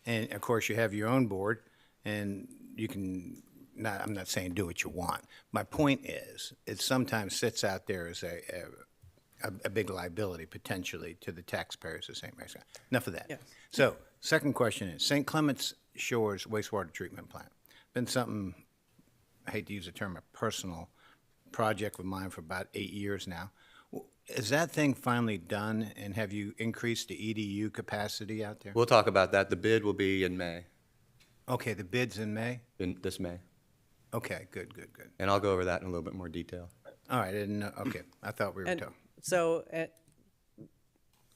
And of course, you have your own board, and you can, I'm not saying do what you want. My point is, it sometimes sits out there as a big liability potentially to the taxpayers of St. Mary's County. Enough of that. Yes. So, second question is, St. Clements Shores wastewater treatment plant. Been something, I hate to use the term, a personal project of mine for about 8 years now. Is that thing finally done, and have you increased the EDU capacity out there? We'll talk about that. The bid will be in May. Okay, the bid's in May? This May. Okay, good. And I'll go over that in a little bit more detail. All right, I didn't know. Okay, I thought we were talking. So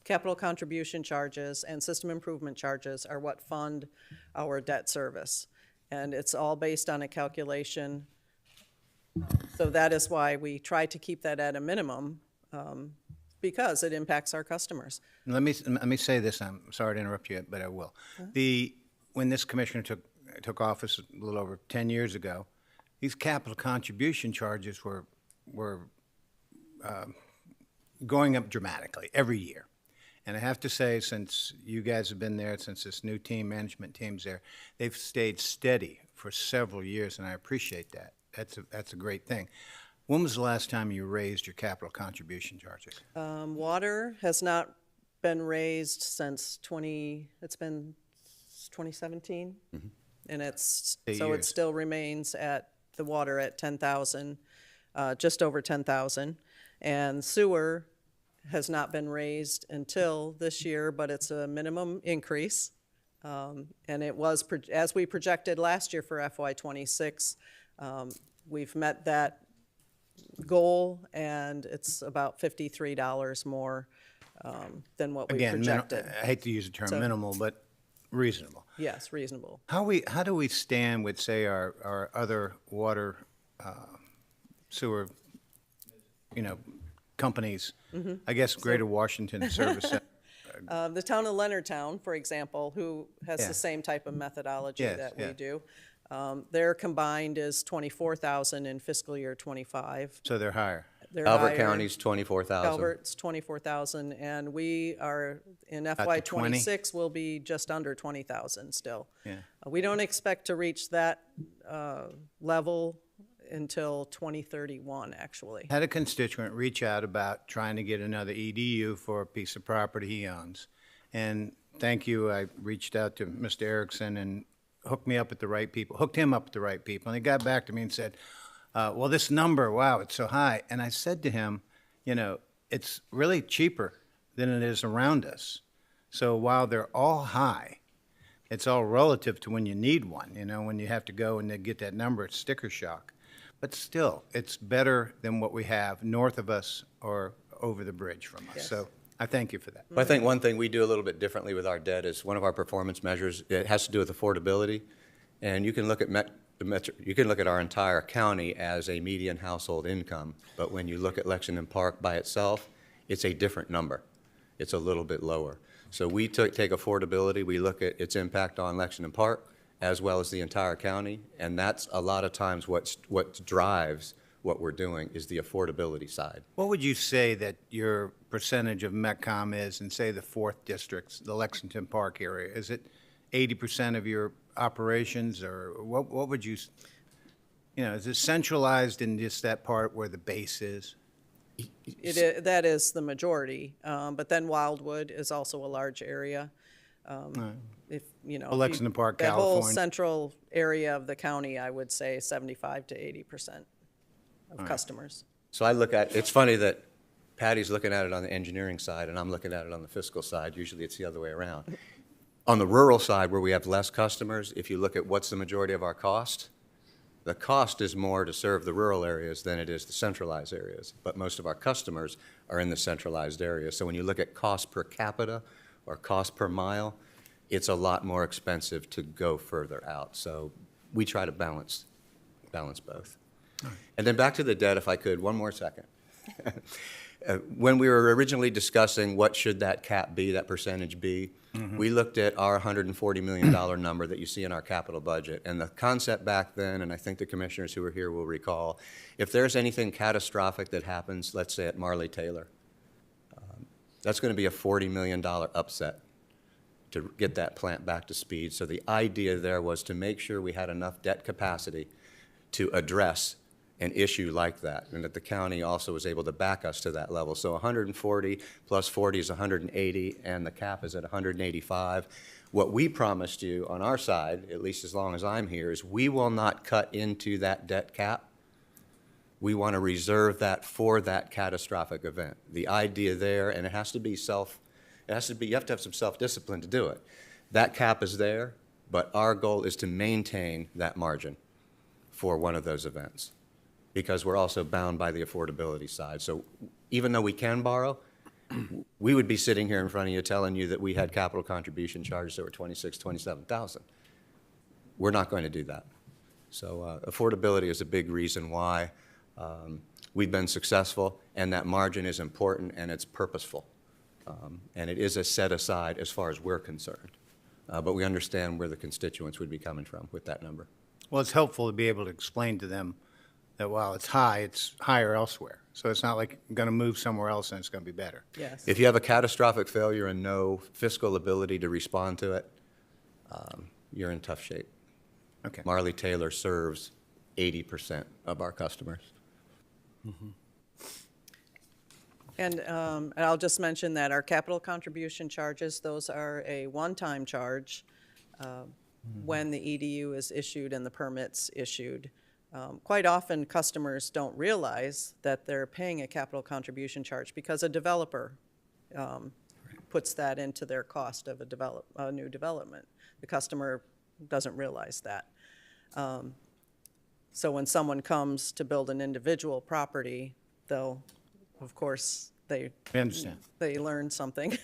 capital contribution charges and system improvement charges are what fund our debt service. And it's all based on a calculation. So that is why we try to keep that at a minimum, because it impacts our customers. Let me say this. I'm sorry to interrupt you, but I will. When this commissioner took office a little over 10 years ago, these capital contribution charges were going up dramatically every year. And I have to say, since you guys have been there, since this new management team's there, they've stayed steady for several years, and I appreciate that. That's a great thing. When was the last time you raised your capital contribution charges? Water has not been raised since 2017, and it still remains at the water at 10,000, just over 10,000, and sewer has not been raised until this year, but it's a minimum increase, and it was as we projected last year for FY26. We've met that goal, and it's about $53 more than what we Again, projected. I hate to use the term So- minimal, but reasonable. Yes, reasonable. How do we stand with, say, our other water, sewer, companies? Mhm. I guess Greater Washington Service Center. The town of Leonardtown, for example, who has Yeah. the same type of methodology Yes, that yeah. we do, their combined is 24,000 in fiscal year '25. So they're higher. They're Albert higher. County's 24,000. Albert's 24,000, and we are, in At FY the 20? '26, we'll be just under 20,000 still. Yeah. We don't expect to reach that level until 2031, actually. Had a constituent reach out about trying to get another EDU for a piece of property he owns. And thank you, I reached out to Mr. Erickson and hooked him up with the right people. And he got back to me and said, well, this number, wow, it's so high. And I said to him, it's really cheaper than it is around us. So while they're all high, it's all relative to when you need one, when you have to go and then get that number, it's sticker shock. But still, it's better than what we have north of us or over the bridge from us. Yes. So I thank you for that. Well, I think one thing we do a little bit differently with our debt is one of our performance measures. It has to do with affordability, and you can look at you can look at our entire county as a median household income, but when you look at Lexington Park by itself, it's a different number. It's a little bit lower. So we take affordability. We look at its impact on Lexington Park as well as the entire county, and that's a lot of times what drives what we're doing is the affordability side. What would you say that your percentage of METCOM is in, say, the 4th districts, the Lexington Park area? Is it 80% of your operations, or what would you, is it centralized in just that part where the base is? That is the majority, but then Wildwood is also a large area. If Lexington Park, that whole California. central area of the county, I would say 75 to 80% of customers. So I look at, it's funny that Patty's looking at it on the engineering side and I'm looking at it on the fiscal side. Usually it's the other way around. On the rural side, where we have less customers, if you look at what's the majority of our cost, the cost is more to serve the rural areas than it is the centralized areas. But most of our customers are in the centralized areas. So when you look at cost per capita or cost per mile, it's a lot more expensive to go further out. So we try to balance both. And then back to the debt, if I could, one more second. When we were originally discussing what should that cap be, that percentage be, we looked at our $140 million number that you see in our capital budget. And the concept back then, and I think the commissioners who are here will recall, if there's anything catastrophic that happens, let's say at Marley Taylor, that's going to be a $40 million upset to get that plant back to speed. So the idea there was to make sure we had enough debt capacity to address an issue like that, and that the county also was able to back us to that level. So 140 plus 40 is 180, and the cap is at 185. What we promised you on our side, at least as long as I'm here, is we will not cut into that debt cap. We want to reserve that for that catastrophic event. The idea there, and it has to be you have to have some self-discipline to do it. That cap is there, but our goal is to maintain that margin for one of those events, because we're also bound by the affordability side. So even though we can borrow, we would be sitting here in front of you telling you that we had capital contribution charges that were $26,000, $27,000. We're not going to do that. So affordability is a big reason why we've been successful, and that margin is important and it's purposeful. And it is a set aside as far as we're concerned. But we understand where the constituents would be coming from with that number. Well, it's helpful to be able to explain to them that while it's high, it's higher elsewhere. So it's not like I'm going to move somewhere else and it's going to be better. Yes. If you have a catastrophic failure and no fiscal ability to respond to it, you're in tough shape. Okay. Marley Taylor serves 80% of our customers. And I'll just mention that our capital contribution charges, those are a one-time charge when the EDU is issued and the permit's issued. Quite often, customers don't realize that they're paying a capital contribution charge because a developer puts that into their cost of a new development. The customer doesn't realize that. So when someone comes to build an individual property, they'll, of course, I understand. they learn something.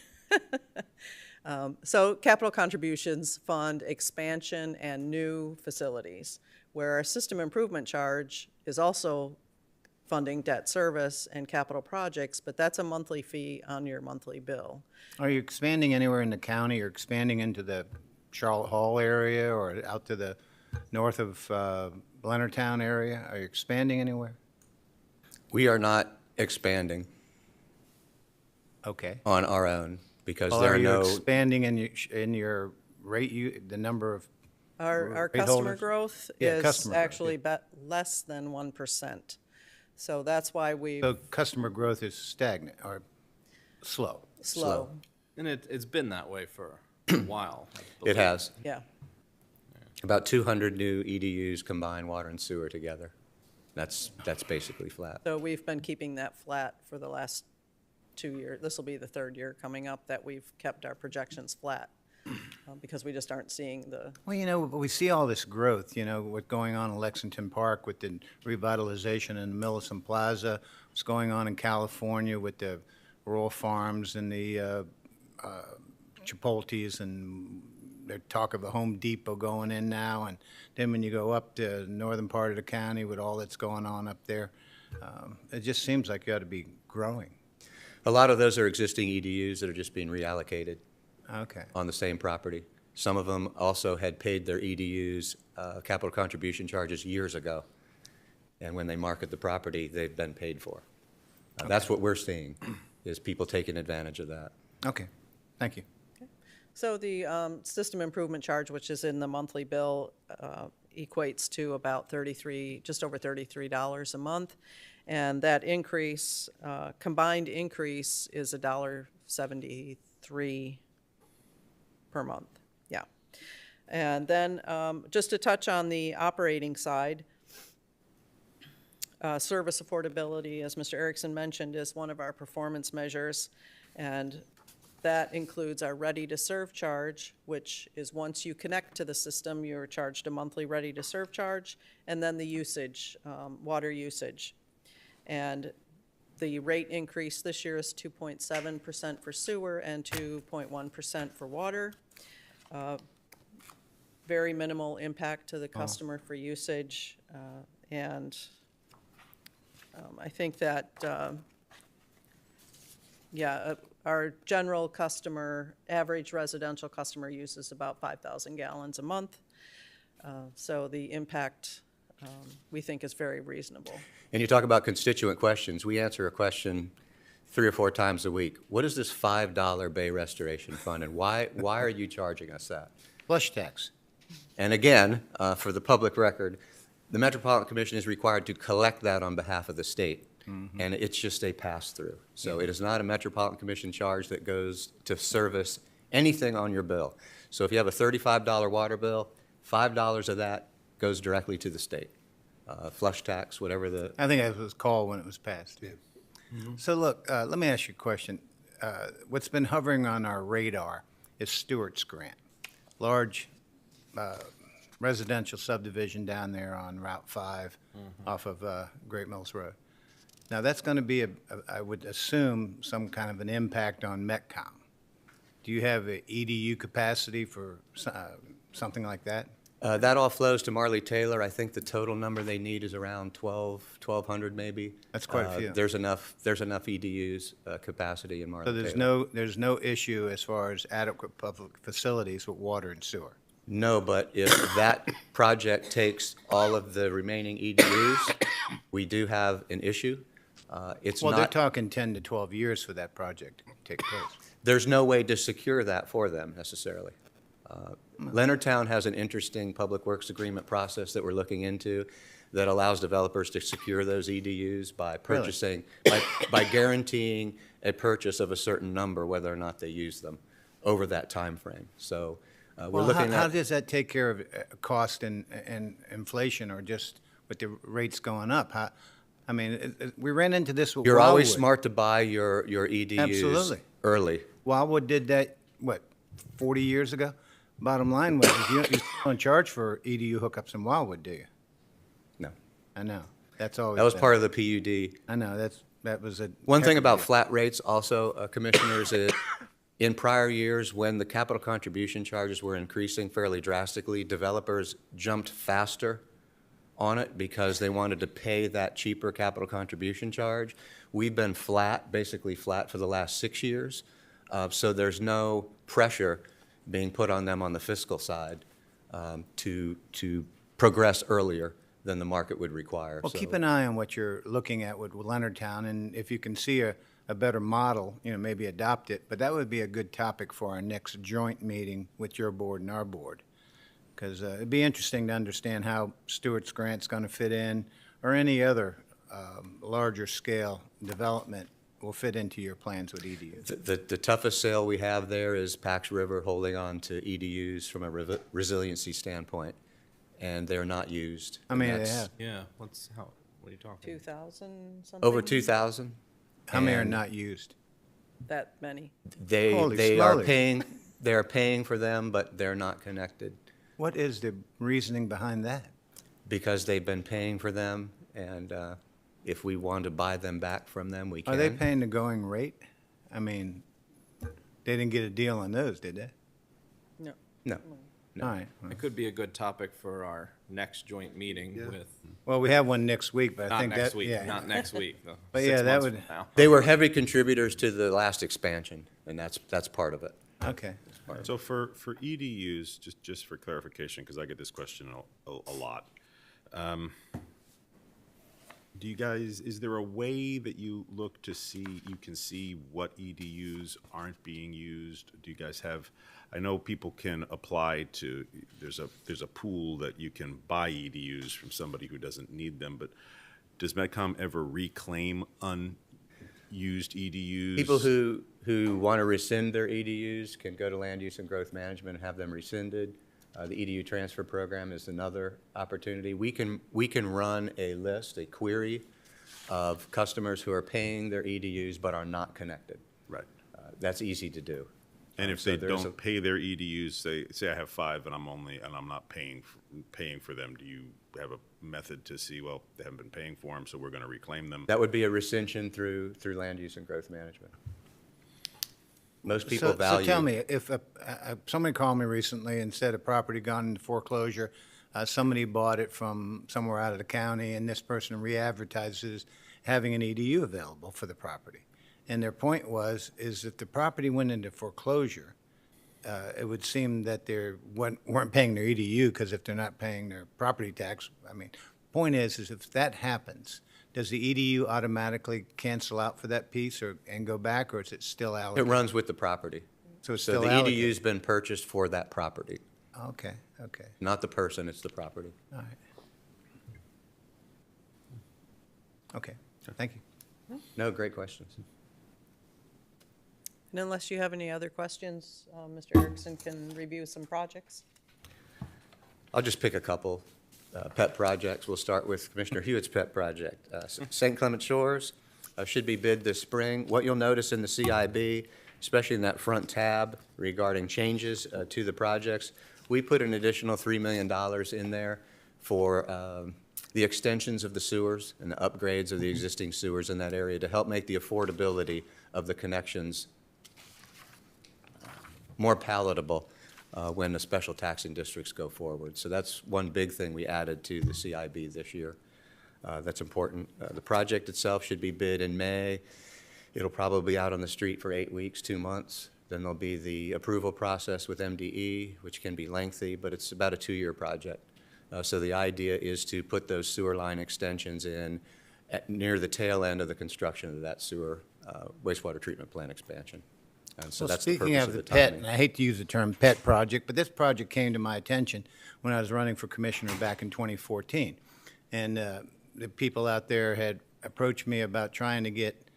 So capital contributions fund expansion and new facilities, where our system improvement charge is also funding debt service and capital projects, but that's a monthly fee on your monthly bill. Are you expanding anywhere in the county or expanding into the Charlotte Hall area or out to the north of Leonardtown area? Are you expanding anywhere? We are not expanding Okay. on our own because Well, there are are you no. expanding in your rate, the number of Our rate customer holders? growth Yeah, is customer growth, actually less than 1%. So that's why we So customer growth is stagnant or slow? slow. And it's been that way for a while. I It believe. has. Yeah. About 200 new EDUs combine water and sewer together. That's basically flat. So we've been keeping that flat for the last 2 years. This will be the third year coming up that we've kept our projections flat because we just aren't seeing the. Well, you know, we see all this growth, you know, what's going on in Lexington Park with the revitalization in Millicent Plaza, what's going on in California with the rural farms and the Chipotle's, and there's talk of a Home Depot going in now. And then when you go up to the northern part of the county with all that's going on up there, it just seems like you ought to be growing. A lot of those are existing EDUs that are just being reallocated Okay. on the same property. Some of them also had paid their EDUs capital contribution charges years ago. And when they market the property, they've been paid for. That's what we're seeing, is people taking advantage of that. Okay. Thank you. So the system improvement charge, which is in the monthly bill, equates to about just over $33 a month. And that increase, combined increase, is $1.73 per month. Yeah. And then just to touch on the operating side, service affordability, as Mr. Erickson mentioned, is one of our performance measures. And that includes our ready-to-serve charge, which is once you connect to the system, you're charged a monthly ready-to-serve charge, and then the usage, water usage. And the rate increase this year is 2.7% for sewer and 2.1% for water. Very minimal impact to the customer for usage. And I think that, our general customer, average residential customer uses about 5,000 gallons a month. So the impact, we think, is very reasonable. And you talk about constituent questions. We answer a question 3 or 4 times a week. What is this $5 Bay Restoration Fund, and why are you charging us that? Flush tax. And again, for the public record, the Metropolitan Commission is required to collect that on behalf of the state. And it's just a pass-through. So it is not a Metropolitan Commission charge that goes to service anything on your bill. So if you have a $35 water bill, $5 of that goes directly to the state. Flush tax, whatever the. I think that was called when it was passed. Yeah. So look, let me ask you a question. What's been hovering on our radar is Stewart's Grant, large residential subdivision down there on Route 5 off of Great Mills Road. Now, that's going to be, I would assume, some kind of an impact on Metcom. Do you have an EDU capacity for something like that? That all flows to Marley Taylor. I think the total number they need is around 1,200 maybe. That's quite a few. There's enough EDUs capacity in Marley So Taylor. there's no issue as far as adequate public facilities with water and sewer? No, but if that project takes all of the remaining EDUs, we do have an issue. It's Well, not. they're talking 10 to 12 years for that project to take place. There's no way to secure that for them necessarily. Leonardtown has an interesting public works agreement process that we're looking into that allows developers to secure those EDUs by purchasing, by guaranteeing a purchase of a certain number, whether or not they use them over that time frame. So we're Well, looking how at. does that take care of cost and inflation, or just with the rates going up? I mean, we ran into this with You're always Wildwood. smart to buy your EDUs Absolutely. early. Wildwood did that, 40 years ago? Bottom line was, you don't charge for EDU hookups in Wildwood, do you? No. I know. That's always That was been- part of the PUD. I know, that was a. One thing heck of a about deal. flat rates also, commissioners, in prior years, when the capital contribution charges were increasing fairly drastically, developers jumped faster on it because they wanted to pay that cheaper capital contribution charge. We've been flat, basically flat for the last 6 years. So there's no pressure being put on them on the fiscal side to progress earlier than the market would require. Well, So- keep an eye on what you're looking at with Leonardtown, and if you can see a better model, maybe adopt it. But that would be a good topic for our next joint meeting with your board and our board. Because it'd be interesting to understand how Stewart's Grant's going to fit in, or any other larger scale development will fit into your plans with EDUs. The toughest sale we have there is Pax River holding on to EDUs from a resiliency standpoint, and they're not used. How And many do they that's have? Yeah, what are you talking? 2,000 something? Over 2,000. How many are And not used? That many. Holy They are smoly. paying for them, but they're not connected What is the reasoning behind that? because they've been paying for them, and if we want to buy them back from them, we can. Are they paying the going rate? I mean, they didn't get a deal on those, did they? No. No. All right. It could be a good topic for our next joint meeting with. Well, we have one next week, but I Not think next that, week, yeah. not next week, though. But 6 yeah, that months would, from now. They were heavy contributors to the last expansion, and that's part of it. okay. So for EDUs, just for clarification, because I get this question a lot. Do you guys, is there a way that you look to see, you can see what EDUs aren't being used? Do you guys have, I know people can apply to, there's a pool that you can buy EDUs from somebody who doesn't need them, but does MedCom ever reclaim unused EDUs? People who want to rescind their EDUs can go to Land Use and Growth Management and have them rescinded. The EDU transfer program is another opportunity. We can run a list, a query of customers who are paying their EDUs but are not connected. Right. That's easy to do. And if So they there's don't pay their EDUs, say I have 5 and I'm not paying for them, do you have a method to see, well, they haven't been paying for them, so we're going to reclaim them? That would be a rescission through Land Use and Growth Management. Most people value. So tell me, if somebody called me recently and said a property gone into foreclosure, somebody bought it from somewhere out of the county, and this person re-advertises having an EDU available for the property. And their point is if the property went into foreclosure, it would seem that they weren't paying their EDU, because if they're not paying their property tax, I mean, point is if that happens, does the EDU automatically cancel out for that piece and go back, or is it still It allocated? runs with the property. So it's So still the allocated? EDU's been purchased for that property, Okay, okay, not the person, it's the property. all right. Okay, thank you. No, great questions. And unless you have any other questions, Mr. Erickson can review some projects. I'll just pick a couple pet projects. We'll start with Commissioner Hewitt's pet project. St. Clement Shores should be bid this spring. What you'll notice in the CIB, especially in that front tab regarding changes to the projects, we put an additional $3 million in there for the extensions of the sewers and the upgrades of the existing sewers in that area to help make the affordability of the connections more palatable when the special taxing districts go forward. So that's one big thing we added to the CIB this year. That's important. The project itself should be bid in May. It'll probably be out on the street for 8 weeks, 2 months. Then there'll be the approval process with MDE, which can be lengthy, but it's about a 2-year project. So the idea is to put those sewer line extensions in near the tail end of the construction of that sewer wastewater treatment plant expansion. And so Well, that's the speaking purpose of of the the pet, timing. and I hate to use the term pet project, but this project came to my attention when I was running for commissioner back in 2014. And the people out there had approached me about trying to get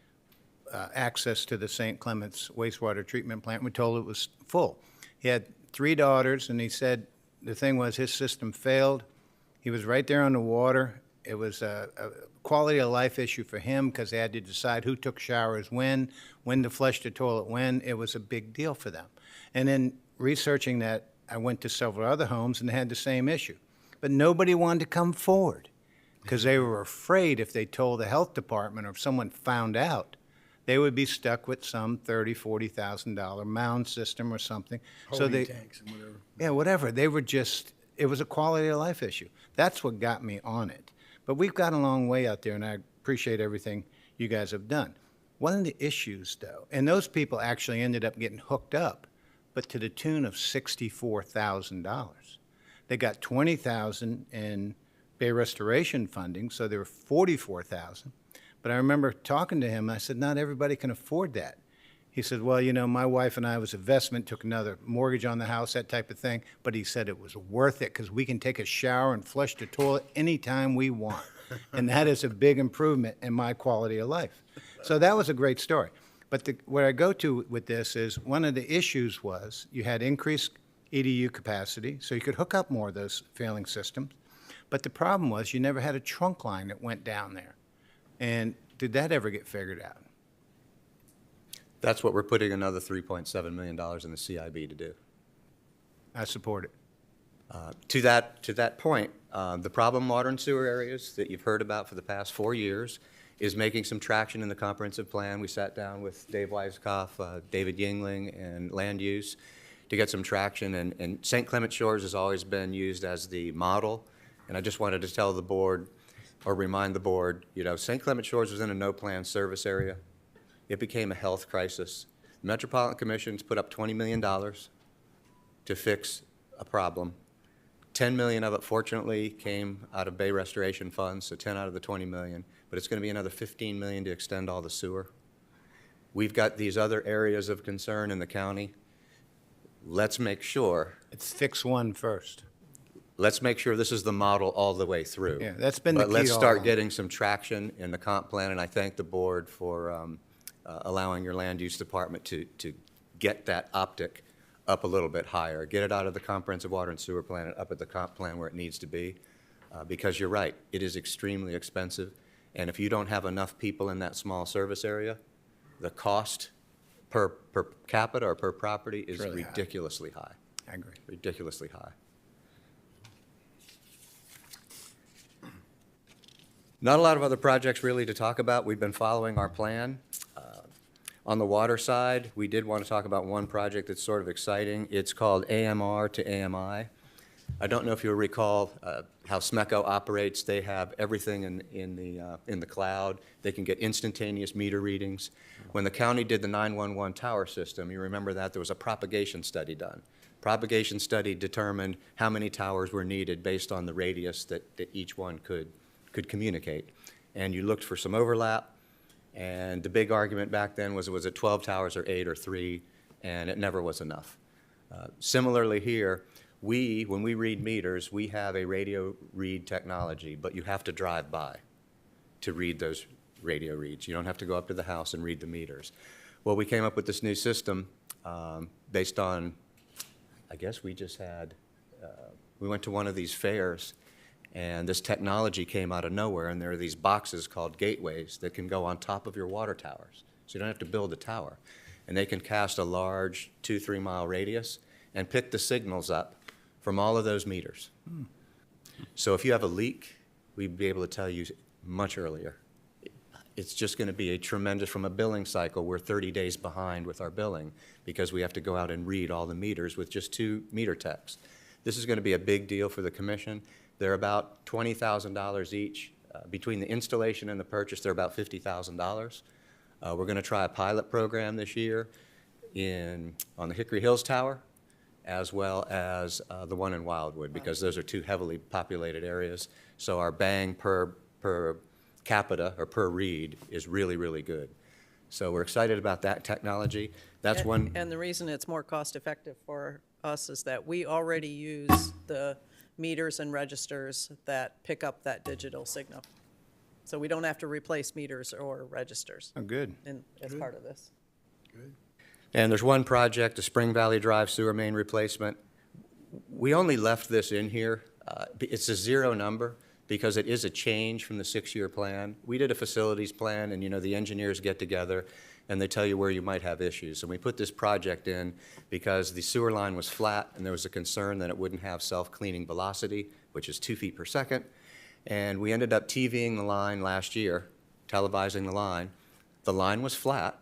access to the St. Clements wastewater treatment plant. We told it was full. He had 3 daughters, and he said the thing was his system failed. He was right there on the water. It was a quality of life issue for him because they had to decide who took showers when to flush the toilet when. It was a big deal for them. And in researching that, I went to several other homes and they had the same issue. But nobody wanted to come forward. because they were afraid if they told the health department or if someone found out, they would be stuck with some $30,000-$40,000 mound system or something. So Holding they, tanks and whatever. yeah, whatever. They were just, it was a quality of life issue. That's what got me on it. But we've got a long way out there, and I appreciate everything you guys have done. One of the issues, though, and those people actually ended up getting hooked up, but to the tune of $64,000. They got $20,000 in Bay Restoration funding, so there were $44,000. But I remember talking to him, I said, not everybody can afford that. He said, well, you know, my wife and I was investment, took another mortgage on the house, that type of thing. But he said it was worth it because we can take a shower and flush the toilet anytime we want. And that is a big improvement in my quality of life. So that was a great story. But where I go to with this is one of the issues was you had increased EDU capacity, so you could hook up more of those failing systems. But the problem was you never had a trunk line that went down there. And did that ever get figured out? That's what we're putting another $3.7 million in the CIB to do. I support it. To that point, the problem water and sewer areas that you've heard about for the past 4 years is making some traction in the comprehensive plan. We sat down with Dave Weiskopf, David Yingling, and land use to get some traction. And St. Clement Shores has always been used as the model. And I just wanted to tell the board, or remind the board, you know, St. Clement Shores was in a no-plan service area. It became a health crisis. The Metropolitan Commission's put up $20 million to fix a problem. 10 million of it, fortunately, came out of Bay Restoration funds, so 10 out of the 20 million. But it's going to be another 15 million to extend all the sewer. We've got these other areas of concern in the county. Let's make sure. Let's fix one first. Let's make sure this is the model all the way through. Yeah, that's been the But key let's all start along. getting some traction in the comp plan, and I thank the board for allowing your land use department to get that optic up a little bit higher. Get it out of the comprehensive water and sewer plan and up at the comp plan where it needs to be. Because you're right, it is extremely expensive. And if you don't have enough people in that small service area, the cost per capita or per property is really high. ridiculously high. I agree. Ridiculously high. Not a lot of other projects really to talk about. We've been following our plan. On the water side, we did want to talk about one project that's sort of exciting. It's called AMR to AMI. I don't know if you'll recall how SMECO operates. They have everything in the cloud. They can get instantaneous meter readings. When the county did the 911 tower system, you remember that there was a propagation study done. Propagation study determined how many towers were needed based on the radius that each one could communicate. And you looked for some overlap. And the big argument back then was it 12 towers or 8 or 3, and it never was enough. Similarly here, when we read meters, we have a radio read technology, but you have to drive by to read those radio reads. You don't have to go up to the house and read the meters. Well, we came up with this new system based on, I guess we just had, we went to one of these fairs, and this technology came out of nowhere, and there are these boxes called gateways that can go on top of your water towers. So you don't have to build a tower. And they can cast a large 2-3 mile radius and pick the signals up from all of those meters. So if you have a leak, we'd be able to tell you much earlier. It's just going to be a tremendous, from a billing cycle, we're 30 days behind with our billing because we have to go out and read all the meters with just 2 meter techs. This is going to be a big deal for the commission. They're about $20,000 each. Between the installation and the purchase, they're about $50,000. We're going to try a pilot program this year on the Hickory Hills Tower, as well as the one in Wildwood, because those are 2 heavily populated areas. So our bang per capita or per read is really, really good. So we're excited about that technology. That's one. And the reason it's more cost-effective for us is that we already use the meters and registers that pick up that digital signal. So we don't have to replace meters or registers. Oh, good. As part of this. Good. And there's one project, the Spring Valley Drive sewer main replacement. We only left this in here. It's a 0 number because it is a change from the 6-year plan. We did a facilities plan, and the engineers get together and they tell you where you might have issues. And we put this project in because the sewer line was flat and there was a concern that it wouldn't have self-cleaning velocity, which is 2 feet per second. And we ended up TVing the line last year, televising the line. The line was flat,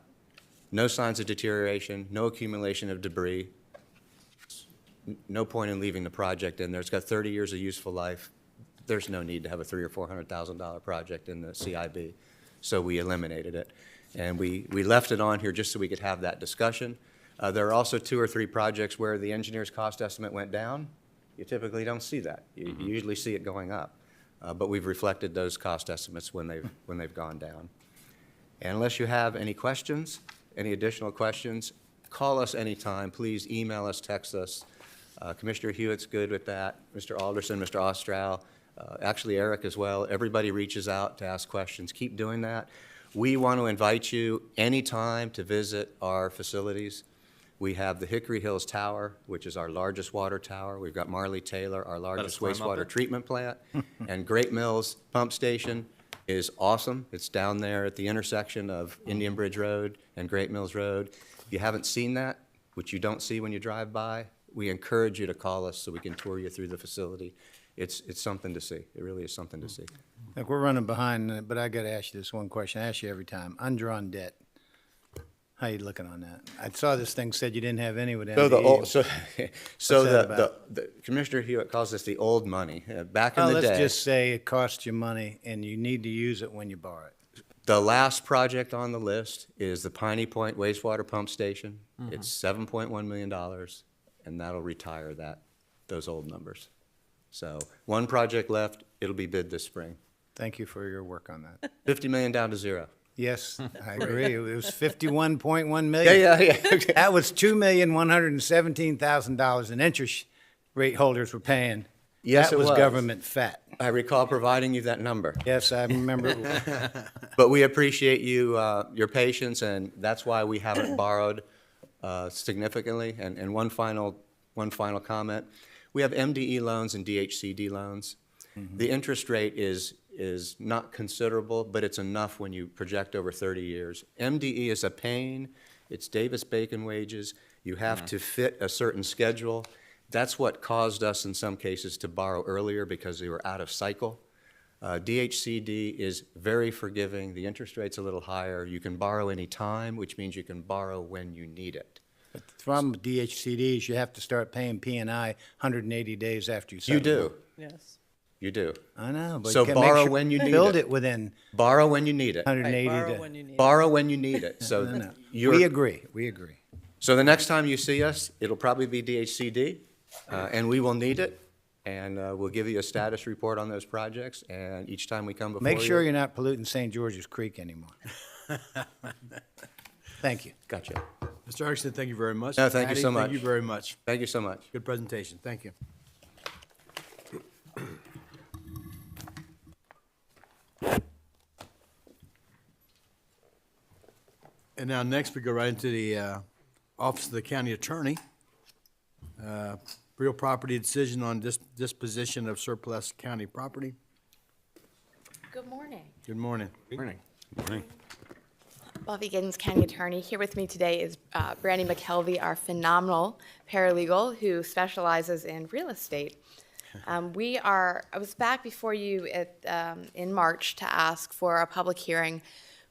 no signs of deterioration, no accumulation of debris. No point in leaving the project in there. It's got 30 years of useful life. There's no need to have a $300,000 or $400,000 project in the CIB. So we eliminated it. And we left it on here just so we could have that discussion. There are also 2 or 3 projects where the engineer's cost estimate went down. You typically don't see that. You usually see it going up. But we've reflected those cost estimates when they've gone down. And unless you have any questions, any additional questions, call us anytime. Please email us, text us. Commissioner Hewitt's good with that. Mr. Alderson, Mr. Ostrow, actually Eric as well. Everybody reaches out to ask questions. Keep doing that. We want to invite you anytime to visit our facilities. We have the Hickory Hills Tower, which is our largest water tower. We've got Marley Taylor, our largest wastewater treatment plant. And Great Mills Pump Station is awesome. It's down there at the intersection of Indian Bridge Road and Great Mills Road. If you haven't seen that, which you don't see when you drive by, we encourage you to call us so we can tour you through the facility. It's something to see. It really is something to see. Look, we're running behind, but I got to ask you this one question. I ask you every time. Undrawn debt. How you looking on that? I saw this thing said you didn't have any with MDE. So the Commissioner Hewitt calls this the old money. Back in the day. Let's just say it costs you money and you need to use it when you borrow it. The last project on the list is the Piney Point wastewater pump station. It's $7.1 million, and that'll retire those old numbers. So one project left, it'll be bid this spring. Thank you for your work on that. $50 million down to zero. Yes, I agree. It was $51.1 million. Yeah. That was $2,117,000 in interest rate holders were paying. Yes, that was government fat. I recall providing you that number. Yes, I remember. But we appreciate your patience, and that's why we haven't borrowed significantly. And one final comment: we have MDE loans and DHCD loans. The interest rate is not considerable, but it's enough when you project over 30 years. MDE is a pain. It's Davis-Bacon wages. You have to fit a certain schedule. That's what caused us in some cases to borrow earlier because we were out of cycle. DHCD is very forgiving. The interest rate's a little higher. You can borrow any time, which means you can borrow when you need it. But the problem with DHCD is you have to start paying P&I 180 days after you settle. You do. Yes. You do. I know, but so borrow when you need it. Build it within. Borrow when you need it. 180 borrow days. when you need it. Borrow when you need it. So No. We agree. We agree. So the next time you see us, it'll probably be DHCD, and we will need it, and we'll give you a status report on those projects. And each time we come before Make sure you, you're not polluting St. George's Creek anymore. Thank you. Gotcha. Mr. Erickson, thank you very much. No, thank you Patty, so much. Thank you very much. Thank you so much. Good presentation. Thank you. And now next we go right into the Office of the County Attorney. Real property decision on disposition of surplus county property. Good morning. Good morning. Good morning. Bobby Giddens, County Attorney. Here with me today is Brandy McKelvey, our phenomenal paralegal who specializes in real estate. I was back before you in March to ask for a public hearing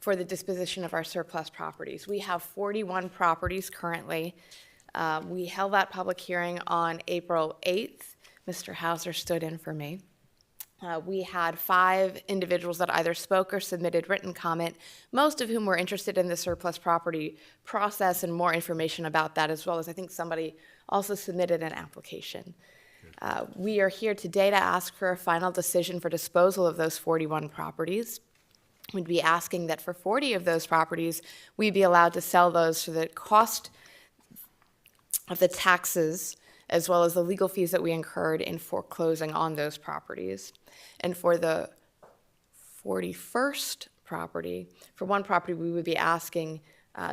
for the disposition of our surplus properties. We have 41 properties currently. We held that public hearing on April 8th. Mr. Hauser stood in for me. We had 5 individuals that either spoke or submitted written comment, most of whom were interested in the surplus property process and more information about that, as well as I think somebody also submitted an application. We are here today to ask for a final decision for disposal of those 41 properties. We'd be asking that for 40 of those properties, we be allowed to sell those for the cost of the taxes as well as the legal fees that we incurred in foreclosing on those properties. And for the 41st property, for one property, we would be asking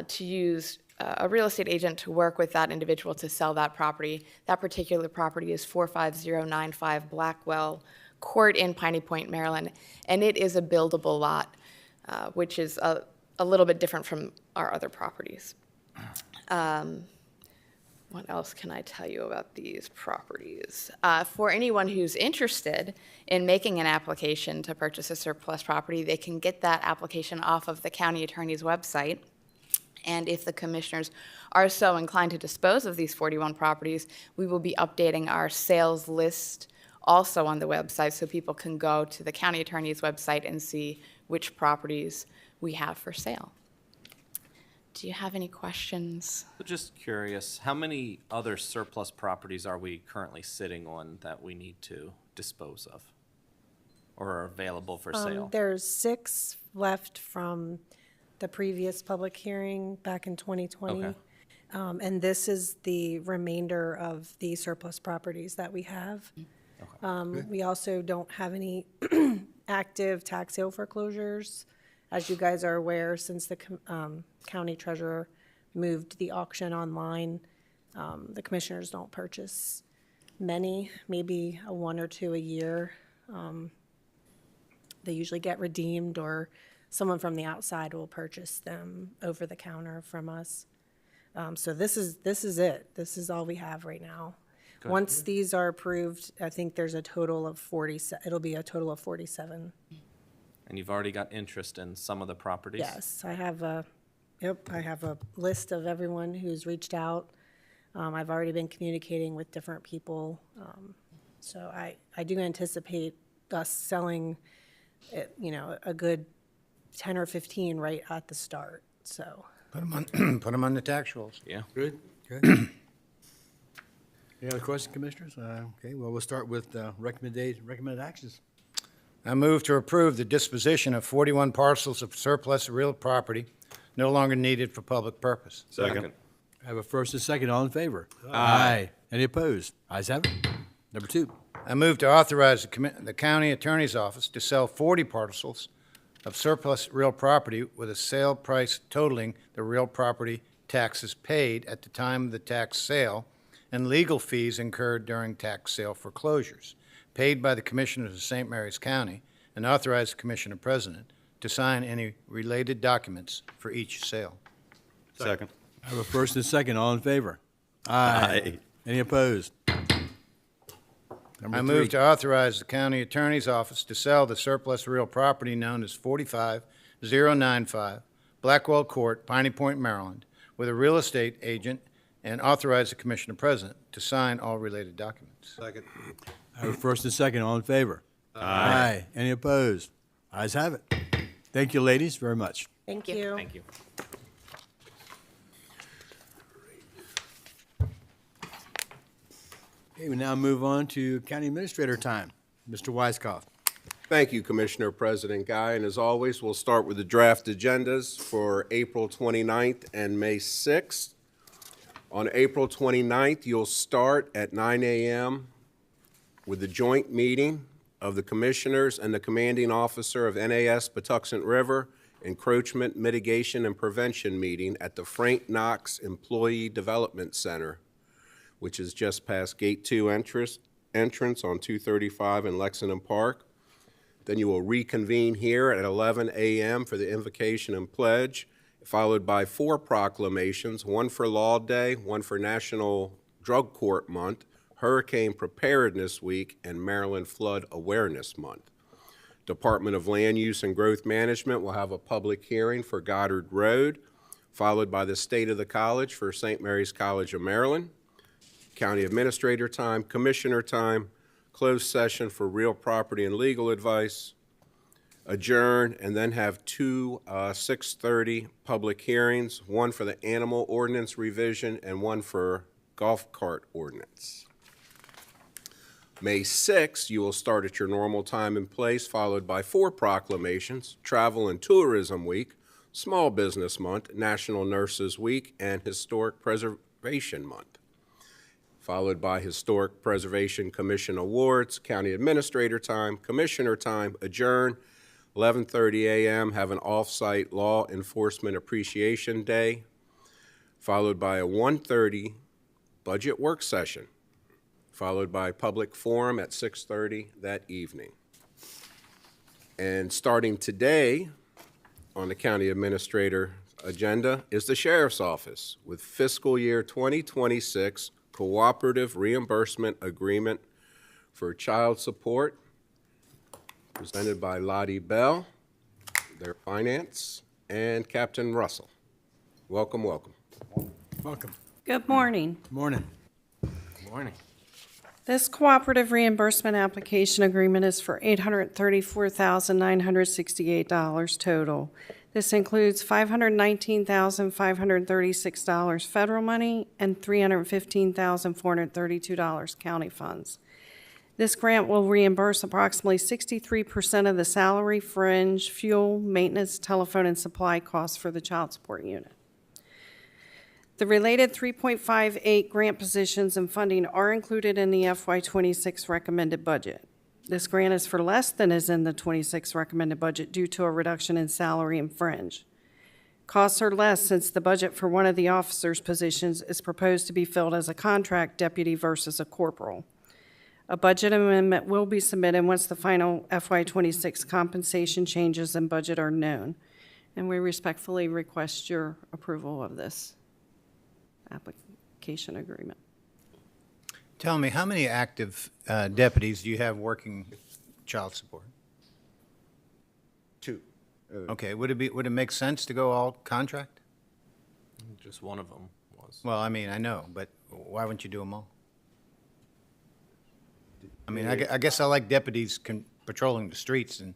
to use a real estate agent to work with that individual to sell that property. That particular property is 45095 Blackwell Court in Piney Point, Maryland, and it is a buildable lot, which is a little bit different from our other properties. What else can I tell you about these properties? For anyone who's interested in making an application to purchase a surplus property, they can get that application off of the county attorney's website. And if the commissioners are so inclined to dispose of these 41 properties, we will be updating our sales list also on the website so people can go to the county attorney's website and see which properties we have for sale. Do you have any questions? Just curious, how many other surplus properties are we currently sitting on that we need to dispose of or are available for sale? There's 6 left from the previous public hearing back in 2020. Okay. And this is the remainder of the surplus properties that we have. We also don't have any active tax sale foreclosures. As you guys are aware, since the county treasurer moved the auction online, the commissioners don't purchase many, maybe 1 or 2 a year. They usually get redeemed, or someone from the outside will purchase them over the counter from us. So this is it. This is all we have right now. Good. Once these are approved, I think there's a total of 40. It'll be a total of 47. And you've already got interest in some of the properties? Yes, I have a list of everyone who's reached out. I've already been communicating with different people. So I do anticipate us selling, a good 10 or 15 right at the start, so. Put them on the tax rolls. Yeah. Good. Any other questions, commissioners? Okay, well, we'll start with recommended actions. I move to approve the disposition of 41 parcels of surplus real property no longer needed for public purpose. Second. I have a first and second. All in favor? Aye. Any opposed? Ayes have it. Number 2. I move to authorize the county attorney's office to sell 40 parcels of surplus real property with a sale price totaling the real property taxes paid at the time of the tax sale and legal fees incurred during tax sale foreclosures, paid by the Commissioners of St. Mary's County, and authorize the Commissioner President to sign any related documents for each sale. Second. I have a first and second. All in favor? Aye. Any opposed? Number I 3. move to authorize the county attorney's office to sell the surplus real property known as 45095 Blackwell Court, Piney Point, Maryland, with a real estate agent, and authorize the Commissioner President to sign all related documents. Second. I have a first and second. All in favor? Aye. Any opposed? Ayes have it. Thank you, ladies, very much. Thank you. Thank you. Okay, we now move on to county administrator time. Mr. Weiskopf. Thank you, Commissioner President Guy. And as always, we'll start with the draft agendas for April 29th and May 6th. On April 29th, you'll start at 9 a.m. with the joint meeting of the Commissioners and the Commanding Officer of NAS Patuxent River Encroachment Mitigation and Prevention meeting at the Frank Knox Employee Development Center, which is just past Gate 2 entrance on 235 in Lexington Park. Then you will reconvene here at 11 a.m. for the invocation and pledge, followed by 4 proclamations, one for Law Day, one for National Drug Court Month, Hurricane Preparedness Week, and Maryland Flood Awareness Month. Department of Land Use and Growth Management will have a public hearing for Goddard Road, followed by the State of the College for St. Mary's College of Maryland. County Administrator time, Commissioner time, closed session for real property and legal advice, adjourn, and then have 2 6:30 public hearings, one for the animal ordinance revision and one for golf cart ordinance. May 6th, you will start at your normal time and place, followed by 4 proclamations, Travel and Tourism Week, Small Business Month, National Nurses Week, and Historic Preservation Month, followed by Historic Preservation Commission Awards, County Administrator time, Commissioner time, adjourn, 11:30 a.m., have an off-site Law Enforcement Appreciation Day, followed by a 1:30 budget work session, followed by public forum at 6:30 that evening. And starting today on the County Administrator agenda is the Sheriff's Office with fiscal year 2026 cooperative reimbursement agreement for child support, presented by Lottie Bell, their finance, and Captain Russell. Welcome, welcome. Welcome. Good morning. Morning. Morning. This cooperative reimbursement application agreement is for $834,968 total. This includes $519,536 federal money and $315,432 county funds. This grant will reimburse approximately 63% of the salary, fringe, fuel, maintenance, telephone, and supply costs for the child support unit. The related 3.58 grant positions and funding are included in the FY26 recommended budget. This grant is for less than is in the 26 recommended budget due to a reduction in salary and fringe. Costs are less since the budget for one of the officers' positions is proposed to be filled as a contract deputy versus a corporal. A budget amendment will be submitted once the final FY26 compensation changes and budget are known, and we respectfully request your approval of this application agreement. Tell me, how many active deputies do you have working child support? 2. Okay, would it make sense to go all contract? Just one of them was. Well, I mean, I know, but why wouldn't you do them all? I mean, I guess I like deputies patrolling the streets, and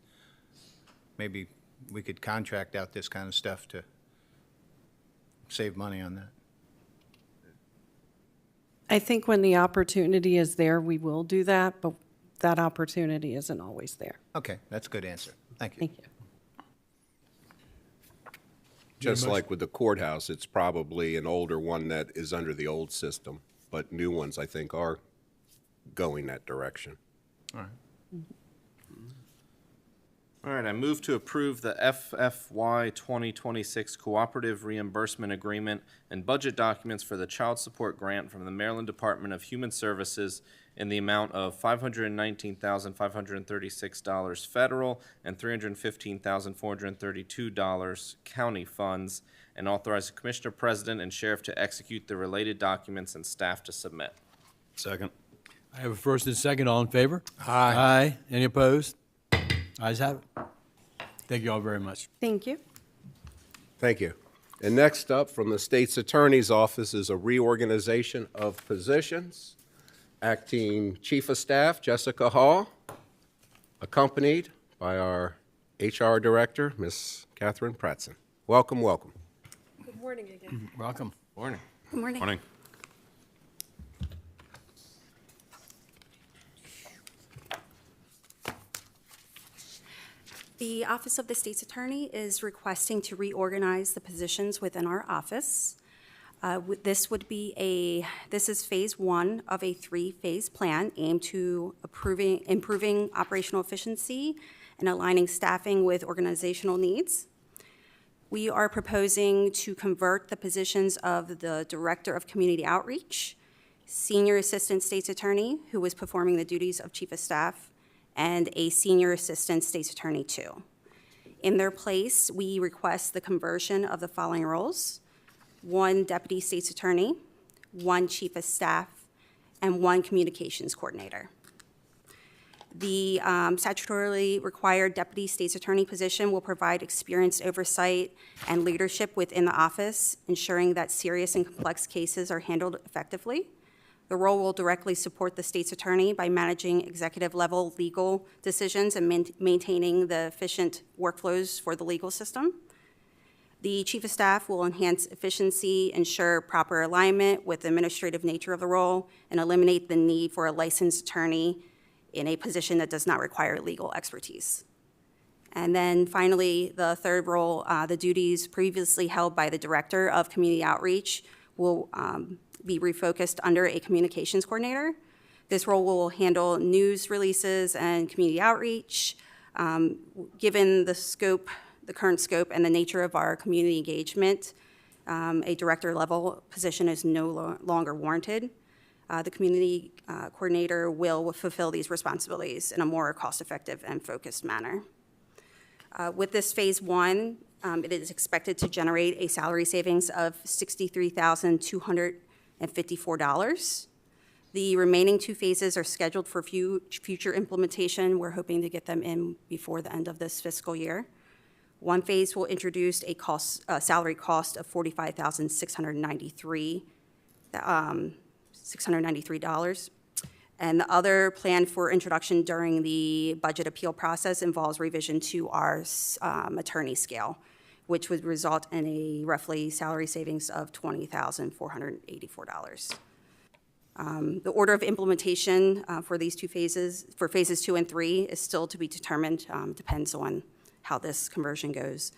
maybe we could contract out this kind of stuff to save money on that. I think when the opportunity is there, we will do that, but that opportunity isn't always there. Okay, that's a good answer. Thank you. Thank you. Just like with the courthouse, it's probably an older one that is under the old system, but new ones, I think, are going that direction. All right. All right, I move to approve the FFY 2026 Cooperative Reimbursement Agreement and budget documents for the Child Support Grant from the Maryland Department of Human Services in the amount of $519,536 federal and $315,432 county funds, and authorize the Commissioner President and Sheriff to execute the related documents and staff to submit. Second. I have a first and second. All in favor? Aye. Aye. Any opposed? Ayes have it. Thank you all very much. Thank you. Thank you. And next up from the State's Attorney's Office is a reorganization of positions. Acting Chief of Staff Jessica Hall, accompanied by our HR Director, Ms. Catherine Pratzen. Welcome, welcome. Good morning again. Welcome. Morning. Good morning. Morning. The Office of the State's Attorney is requesting to reorganize the positions within our office. This is phase one of a 3-phase plan aimed to improving operational efficiency and aligning staffing with organizational needs. We are proposing to convert the positions of the Director of Community Outreach, Senior Assistant State's Attorney, who was performing the duties of Chief of Staff, and a Senior Assistant State's Attorney 2. In their place, we request the conversion of the following roles: 1 Deputy State's Attorney, 1 Chief of Staff, and 1 Communications Coordinator. The statutorily required Deputy State's Attorney position will provide experienced oversight and leadership within the office, ensuring that serious and complex cases are handled effectively. The role will directly support the State's Attorney by managing executive-level legal decisions and maintaining the efficient workflows for the legal system. The Chief of Staff will enhance efficiency, ensure proper alignment with the administrative nature of the role, and eliminate the need for a licensed attorney in a position that does not require legal expertise. And then finally, the third role, the duties previously held by the Director of Community Outreach will be refocused under a Communications Coordinator. This role will handle news releases and community outreach. Given the scope, the current scope and the nature of our community engagement, a director level position is no longer warranted. The community coordinator will fulfill these responsibilities in a more cost-effective and focused manner. With this phase one, It is expected to generate a salary savings of $63,254. The remaining two phases are scheduled for future implementation. We're hoping to get them in before the end of this fiscal year. One phase will introduce a salary cost of $45,693. And the other plan for introduction during the budget appeal process involves revision to our attorney scale, which would result in a roughly salary savings of $20,484. The order of implementation for these two phases, for phases 2 and 3, is still to be determined. Depends on how this conversion goes.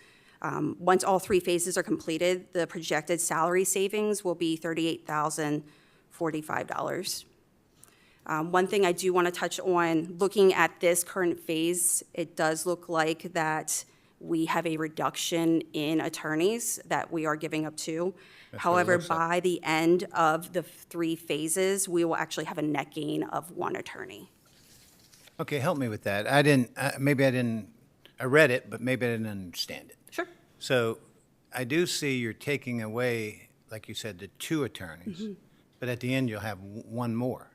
Once all 3 phases are completed, the projected salary savings will be $38,045. One thing I do want to touch on, looking at this current phase, it does look like that we have a reduction in attorneys that we are giving up to. That's what it However, looks like. by the end of the 3 phases, we will actually have a net gain of 1 attorney. Okay, help me with that. I read it, but maybe I didn't understand it. Sure. So I do see you're taking away, like you said, the 2 attorneys, but at the end you'll have 1 more.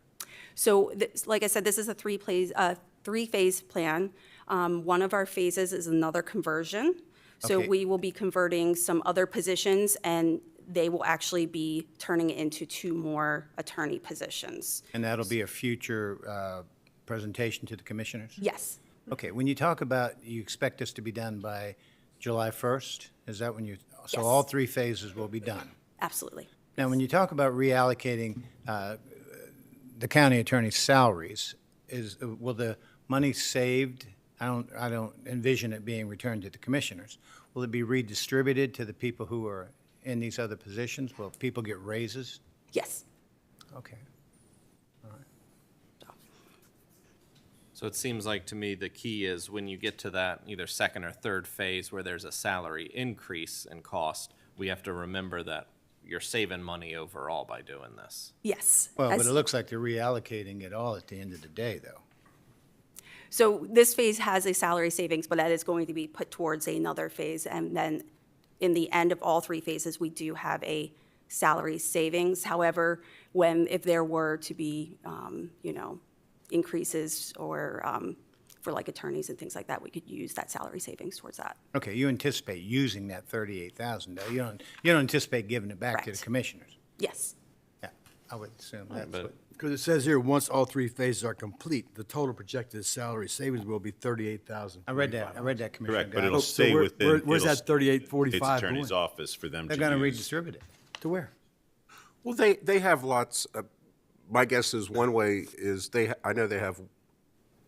So, like I said, this is a 3-phase plan. One of our phases is another conversion. So Okay. we will be converting some other positions, and they will actually be turning it into 2 more attorney positions. And that'll be a future presentation to the commissioners? Yes. Okay, when you talk about, you expect this to be done by July 1st? Is that when you, so Yes. all 3 phases will be done? Absolutely. Now, when you talk about reallocating the county attorney's salaries, will the money saved, I don't envision it being returned to the commissioners. Will it be redistributed to the people who are in these other positions? Will people get raises? Yes. Okay. So it seems like to me the key is when you get to that either second or third phase where there's a salary increase in cost, we have to remember that you're saving money overall by doing this. Yes. Well, but As- it looks like they're reallocating it all at the end of the day, though. So this phase has a salary savings, but that is going to be put towards another phase. And then in the end of all 3 phases, we do have a salary savings. However, if there were to be, increases or for like attorneys and things like that, we could use that salary savings towards that. Okay, you anticipate using that 38,000, though? You don't anticipate giving it back to the Correct. commissioners? Yes. Yeah, I would assume that's but- what. Because it says here, once all 3 phases are complete, the total projected salary savings will be $38,000. I read that, Commissioner Correct, but Guy. it'll So stay within. where's it'll that 3845 State's Attorney's going? office for them to They're gonna use. redistribute it. To where? Well, they have lots, my guess is one way is I know they have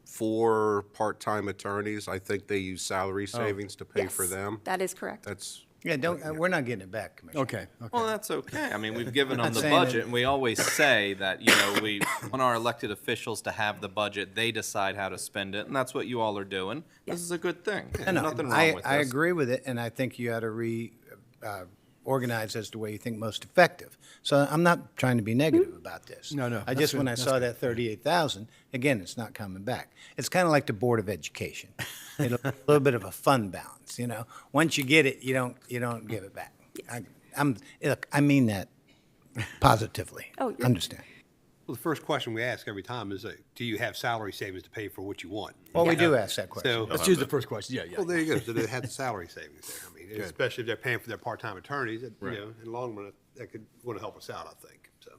4 part-time attorneys. I think they use salary savings to pay for Yes, them. that is correct. That's, Yeah, we're not getting it back, Commissioner. Okay. Well, that's okay. I mean, we've given them Not the saying that- budget, and we always say that, we want our elected officials to have the budget. They decide how to spend it, and that's what you all are doing. This is a good thing. There's No, nothing wrong with this. I agree with it, and I think you ought to organize as the way you think most effective. So I'm not trying to be negative about this. No, I that's just, good, when I that's saw good. that 38,000, again, it's not coming back. It's kind of like the Board of Education. A little bit of a fund balance, Once you get it, you don't give it back. Look, I mean that positively. Oh, you're- Understand? Well, the first question we ask every time is, do you have salary savings to pay for what you want? Well, we You know? do ask that question. So, Let's choose the first question. Yeah, yeah. well, there you go. So they have the salary savings there. I mean, especially if they're paying for their part-time attorneys, in the long run, that could want to help us out, I think, so.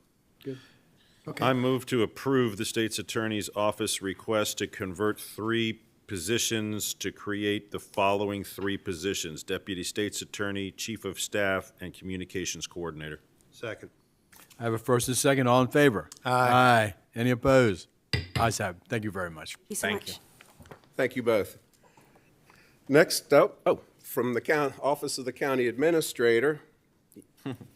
I move to approve the state's attorney's office request to convert 3 positions to create the following 3 positions: Deputy State's Attorney, Chief of Staff, and Communications Coordinator. Second. I have a first and second. All in favor? Aye. Any opposed? Ayes have it. Thank you very much. Thank you so much. Thank you both. Next up, from the Office of the County Administrator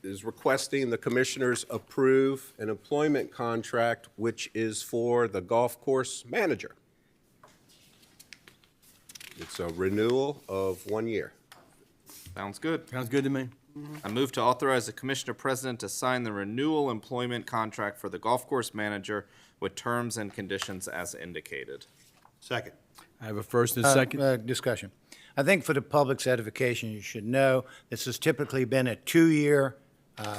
is requesting the commissioners approve an employment contract which is for the golf course manager. It's a renewal of 1 year. Sounds good. Sounds good to me. I move to authorize the Commissioner President to sign the renewal employment contract for the golf course manager with terms and conditions as indicated. Second. I have a first and a second. Discussion. I think for the public's edification, you should know this has typically been a 2-year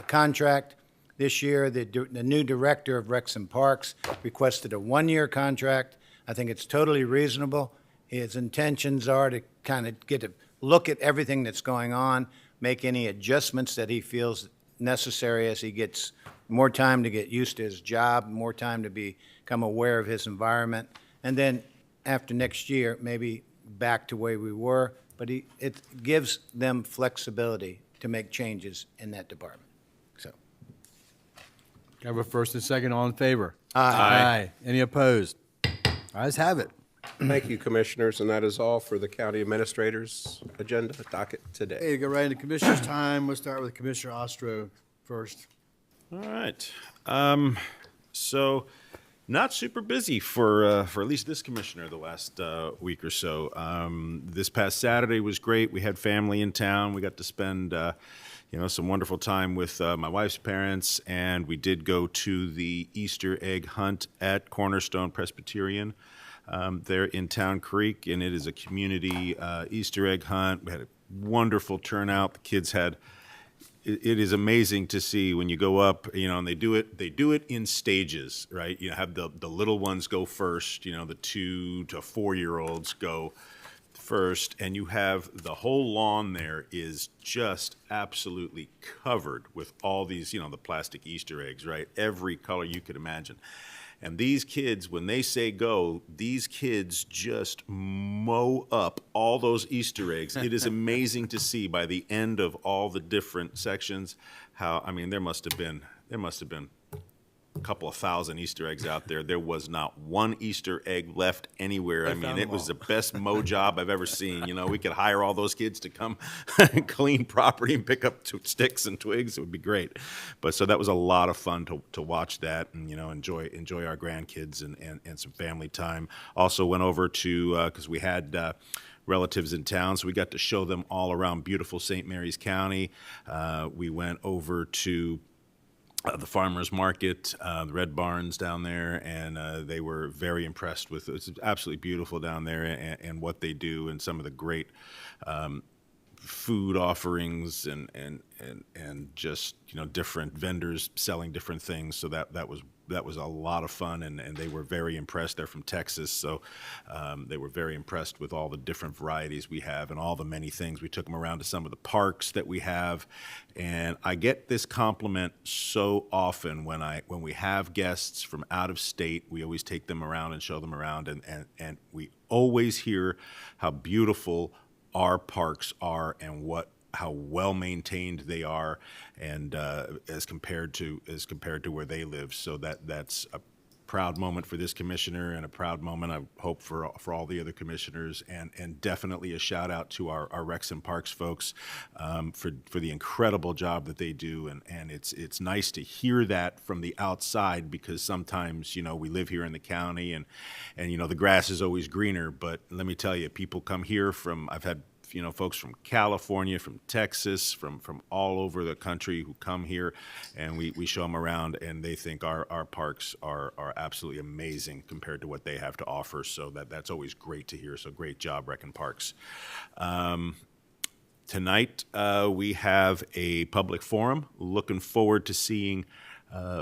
contract. This year, the new director of Recs and Parks requested a 1-year contract. I think it's totally reasonable. His intentions are to kind of get a look at everything that's going on, make any adjustments that he feels necessary as he gets more time to get used to his job, more time to become aware of his environment, and then after next year, maybe back to where we were, but it gives them flexibility to make changes in that department. So, I have a first and second. All in favor? Aye. Any opposed? Ayes have it. Thank you, Commissioners, and that is all for the County Administrator's agenda docket today. Hey, go right into Commissioner's time. We'll start with Commissioner Ostro first. All right. So, not super busy for at least this commissioner the last week or so. This past Saturday was great. We had family in town. We got to spend some wonderful time with my wife's parents, and we did go to the Easter egg hunt at Cornerstone Presbyterian there in Town Creek, and it is a community Easter egg hunt. We had a wonderful turnout. The kids had. It is amazing to see when you go up, and they do it in stages, right? You have the little ones go first, the 2 to 4-year-olds go first, and you have the whole lawn there is just absolutely covered with all these, the plastic Easter eggs, right? Every color you could imagine. And these kids, when they say go, these kids just mow up all those Easter eggs. It is amazing to see by the end of all the different sections how, there must have been a couple of thousand Easter eggs out there. There was not one Easter egg left anywhere. It was the best mow job I've ever seen. We could hire all those kids to come and clean property and pick up sticks and twigs. It would be great. But so that was a lot of fun to watch that and, enjoy our grandkids and some family time. Also went over to, because we had relatives in town, so we got to show them all around beautiful St. Mary's County. We went over to the farmers market, the Red Barns down there, and they were very impressed with it. It's absolutely beautiful down there and what they do and some of the great food offerings and just different vendors selling different things. So that was a lot of fun, and they were very impressed. They're from Texas, so they were very impressed with all the different varieties we have and all the many things. We took them around to some of the parks that we have, and I get this compliment so often when we have guests from out of state. We always take them around and show them around, and we always hear how beautiful our parks are and how well maintained they are, and as compared to where they live. So that's a proud moment for this commissioner and a proud moment, I hope, for all the other commissioners, and definitely a shout out to our Recs and Parks folks for the incredible job that they do. And it's nice to hear that from the outside, because sometimes we live here in the county and the grass is always greener. But let me tell you, people come here from, I've had folks from California, from Texas, from all over the country who come here, and we show them around, and they think our parks are absolutely amazing compared to what they have to offer. So that's always great to hear. So great job, Rec and Parks. Tonight we have a public forum. Looking forward to seeing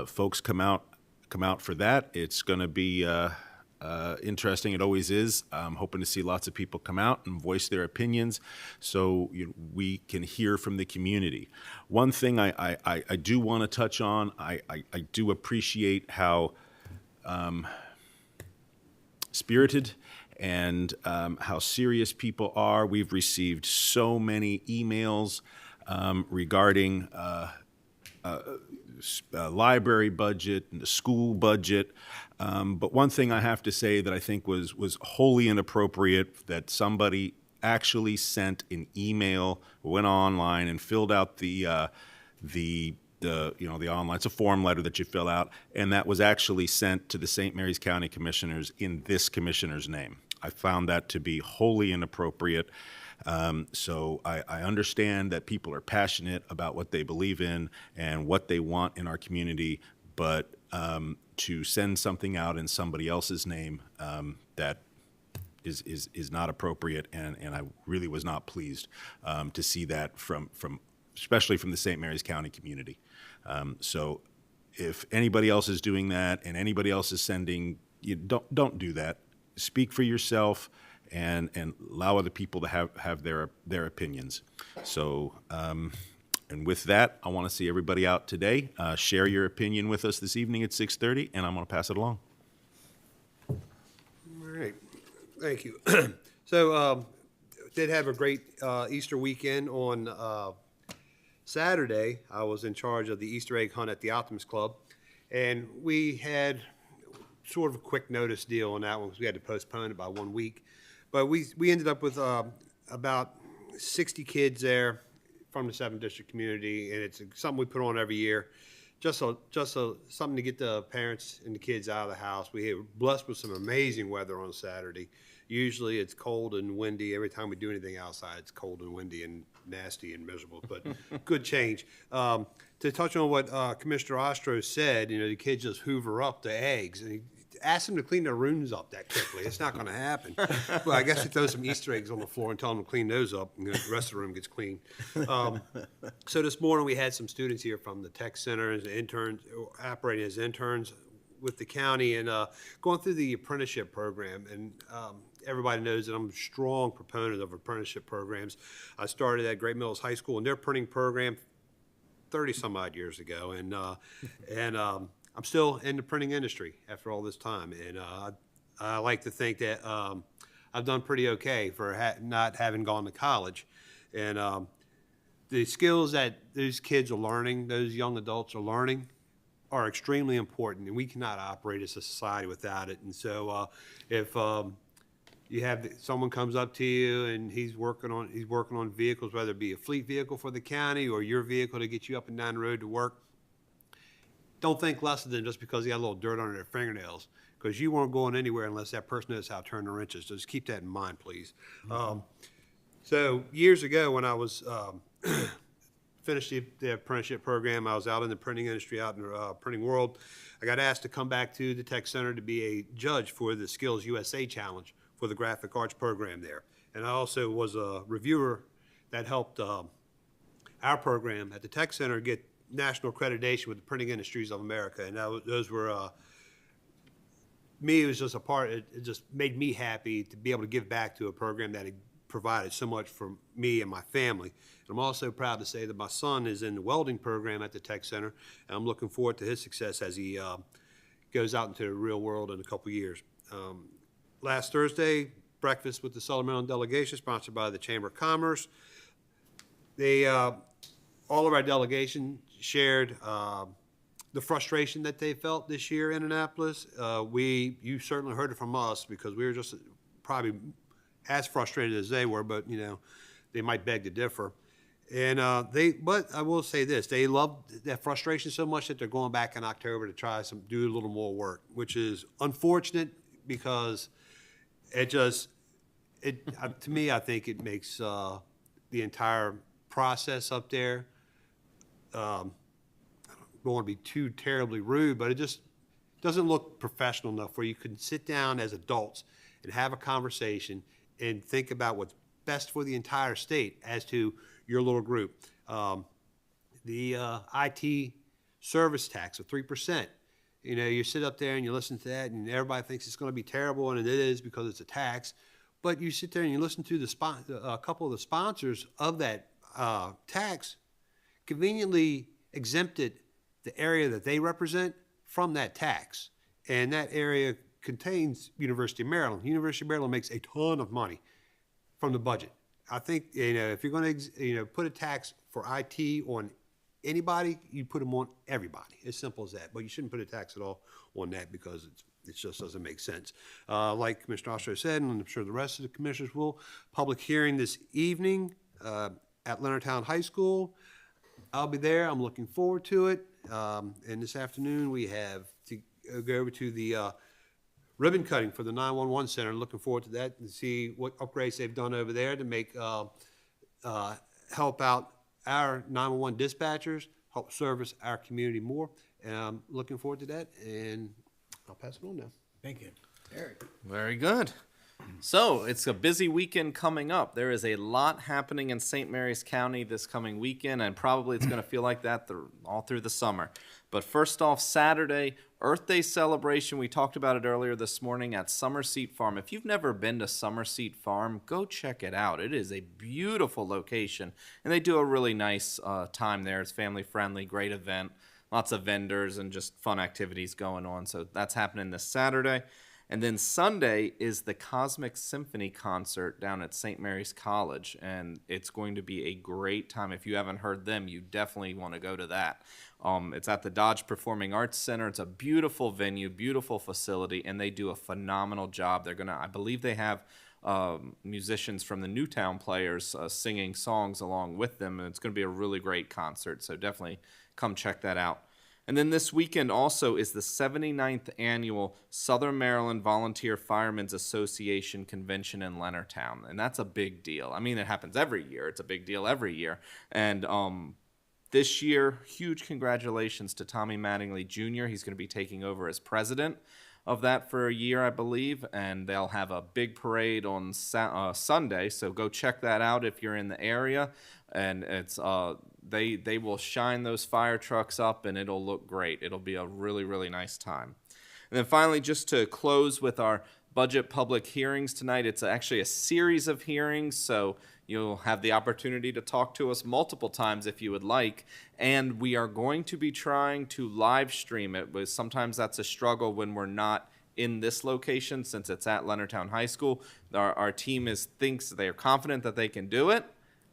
folks come out for that. It's going to be interesting. It always is. I'm hoping to see lots of people come out and voice their opinions so we can hear from the community. One thing I do want to touch on, I do appreciate how spirited and how serious people are. We've received so many emails regarding library budget and the school budget. But one thing I have to say that I think was wholly inappropriate, that somebody actually sent an email, went online and filled out the online, it's a form letter that you fill out, and that was actually sent to the St. Mary's County Commissioners in this commissioner's name. I found that to be wholly inappropriate. So I understand that people are passionate about what they believe in and what they want in our community, but to send something out in somebody else's name, that is not appropriate, and I really was not pleased to see that from especially from the St. Mary's County community. So if anybody else is doing that and anybody else is sending, don't do that. Speak for yourself and allow other people to have their opinions. So, and with that, I want to see everybody out today. Share your opinion with us this evening at 6:30, and I'm going to pass it along. All right, thank you. So, did have a great Easter weekend on Saturday. I was in charge of the Easter egg hunt at the Optimist Club, and we had sort of a quick notice deal on that one because we had to postpone it by 1 week. But we ended up with about 60 kids there from the 7th District community, and it's something we put on every year. Just something to get the parents and the kids out of the house. We were blessed with some amazing weather on Saturday. Usually it's cold and windy. Every time we do anything outside, it's cold and windy and nasty and miserable, but good change. To touch on what Commissioner Ostro said, the kids just hoover up the eggs, and he asked them to clean their rooms up that quickly. It's not going to happen. Well, I guess you throw some Easter eggs on the floor and tell them to clean those up, and the rest of the room gets clean. So this morning we had some students here from the tech centers, interns, operating as interns with the county, and going through the apprenticeship program. And everybody knows that I'm a strong proponent of apprenticeship programs. I started at Great Mills High School in their printing program 30 some odd years ago, and I'm still in the printing industry after all this time, and I like to think that I've done pretty okay for not having gone to college. And the skills that those kids are learning, those young adults are learning, are extremely important, and we cannot operate as a society without it. And so if you have someone comes up to you and he's working on vehicles, whether it be a fleet vehicle for the county or your vehicle to get you up and down the road to work, don't think less of them just because they got a little dirt under their fingernails, because you weren't going anywhere unless that person knows how to turn the wrenches. So just keep that in mind, please. So years ago when I was finished the apprenticeship program, I was out in the printing industry, out in the printing world. I got asked to come back to the Tech Center to be a judge for the Skills USA Challenge for the graphic arts program there. And I also was a reviewer that helped our program at the Tech Center get national accreditation with the Printing Industries of America. And those were, me, it was just a part, it just made me happy to be able to give back to a program that had provided so much for me and my family. And I'm also proud to say that my son is in the welding program at the Tech Center, and I'm looking forward to his success as he goes out into the real world in a couple years. Last Thursday, breakfast with the Southern Maryland delegation, sponsored by the Chamber of Commerce. They, all of our delegation shared the frustration that they felt this year in Annapolis. You certainly heard it from us because we were just probably as frustrated as they were, but they might beg to differ. And but I will say this: they loved that frustration so much that they're going back in October to try do a little more work, which is unfortunate because to me, I think it makes the entire process up there. I don't want to be too terribly rude, but it just doesn't look professional enough where you can sit down as adults and have a conversation and think about what's best for the entire state as to your little group. The IT service tax of 3%. You sit up there and you listen to that, and everybody thinks it's going to be terrible, and it is because it's a tax. But you sit there and you listen to a couple of the sponsors of that tax conveniently exempted the area that they represent from that tax. And that area contains University of Maryland. University of Maryland makes a ton of money from the budget. I think, if you're going to, put a tax for IT on anybody, you put them on everybody. As simple as that. But you shouldn't put a tax at all on that because it just doesn't make sense. Like Commissioner Ostro said, and I'm sure the rest of the commissioners will, public hearing this evening at Leonardtown High School. I'll be there. I'm looking forward to it. And this afternoon we have to go over to the ribbon cutting for the 911 center. Looking forward to that and see what upgrades they've done over there to make help out our 911 dispatchers, help service our community more. And I'm looking forward to that. And I'll pass it on now. Thank you. Eric. Very good. So it's a busy weekend coming up. There is a lot happening in St. Mary's County this coming weekend, and probably it's going to feel like that all through the summer. But first off, Saturday, Earth Day celebration. We talked about it earlier this morning at Summerseat Farm. If you've never been to Summerseat Farm, go check it out. It is a beautiful location, and they do a really nice time there. It's family friendly, great event, lots of vendors and just fun activities going on. So that's happening this Saturday. And then Sunday is the Cosmic Symphony concert down at St. Mary's College, and it's going to be a great time. If you haven't heard them, you definitely want to go to that. It's at the Dodge Performing Arts Center. It's a beautiful venue, beautiful facility, and they do a phenomenal job. I believe they have musicians from the Newtown Players singing songs along with them, and it's going to be a really great concert, so definitely come check that out. And then this weekend also is the 79th Annual Southern Maryland Volunteer Firemen's Association Convention in Leonardtown. And that's a big deal. I mean, it happens every year. It's a big deal every year. And this year, huge congratulations to Tommy Mattingly Jr. He's going to be taking over as president of that for a year, I believe. And they'll have a big parade on Sunday. So go check that out if you're in the area. And it's they will shine those fire trucks up, and it'll look great. It'll be a really, really nice time. And then finally, just to close with our budget public hearings tonight, it's actually a series of hearings, so you'll have the opportunity to talk to us multiple times if you would like. And we are going to be trying to live stream it, but sometimes that's a struggle when we're not in this location since it's at Leonardtown High School. Our team thinks they're confident that they can do it,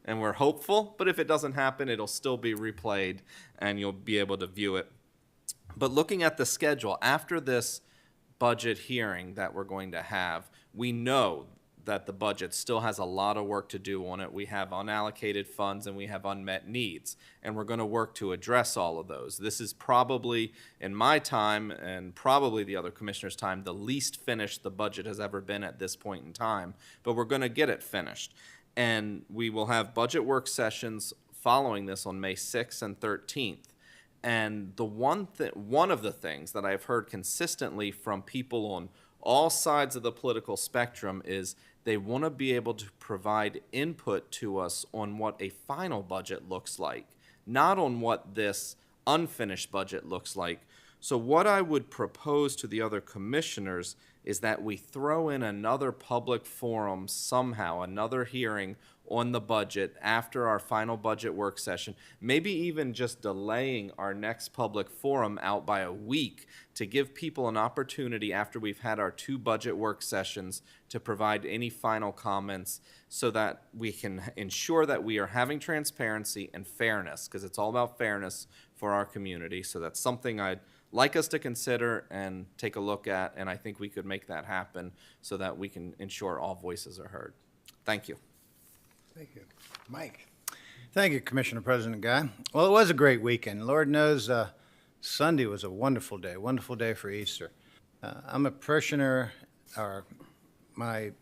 and we're hopeful, but if it doesn't happen, it'll still be replayed and you'll be able to view it. But looking at the schedule, after this budget hearing that we're going to have, we know that the budget still has a lot of work to do on it. We have unallocated funds and we have unmet needs, and we're going to work to address all of those. This is probably, in my time and probably the other commissioners' time, the least finished the budget has ever been at this point in time, but we're going to get it finished. And we will have budget work sessions following this on May 6th and 13th. And one of the things that I've heard consistently from people on all sides of the political spectrum is they want to be able to provide input to us on what a final budget looks like, not on what this unfinished budget looks like. So what I would propose to the other commissioners is that we throw in another public forum somehow, another hearing on the budget after our final budget work session, maybe even just delaying our next public forum out by a week to give people an opportunity after we've had our 2 budget work sessions to provide any final comments so that we can ensure that we are having transparency and fairness, because it's all about fairness for our community. So that's something I'd like us to consider and take a look at, and I think we could make that happen so that we can ensure all voices are heard. Thank you. Thank you. Mike. Thank you, Commissioner President Guy. Well, it was a great weekend. Lord knows Sunday was a wonderful day for Easter. I'm a parishioner, or my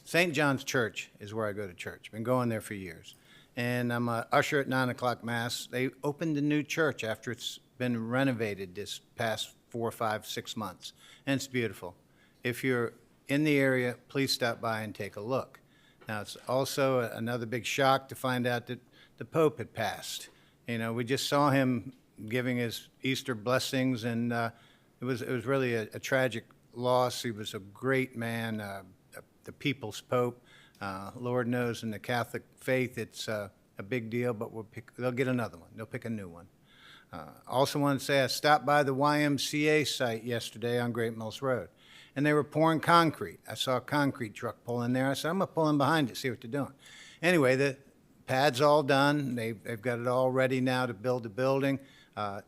St. John's Church is where I go to church. Been going there for years. And I'm an usher at 9 o'clock Mass. They opened a new church after it's been renovated this past 4, 5, 6 months, and it's beautiful. If you're in the area, please stop by and take a look. Now, it's also another big shock to find out that the Pope had passed. You know, we just saw him giving his Easter blessings, and it was really a tragic loss. He was a great man, the people's Pope. Lord knows in the Catholic faith it's a big deal, but they'll get another one. They'll pick a new one. Also wanted to say I stopped by the YMCA site yesterday on Great Mills Road, and they were pouring concrete. I saw a concrete truck pull in there. I said, I'm going to pull in behind it, see what they're doing. Anyway, the pad's all done. They've got it all ready now to build the building.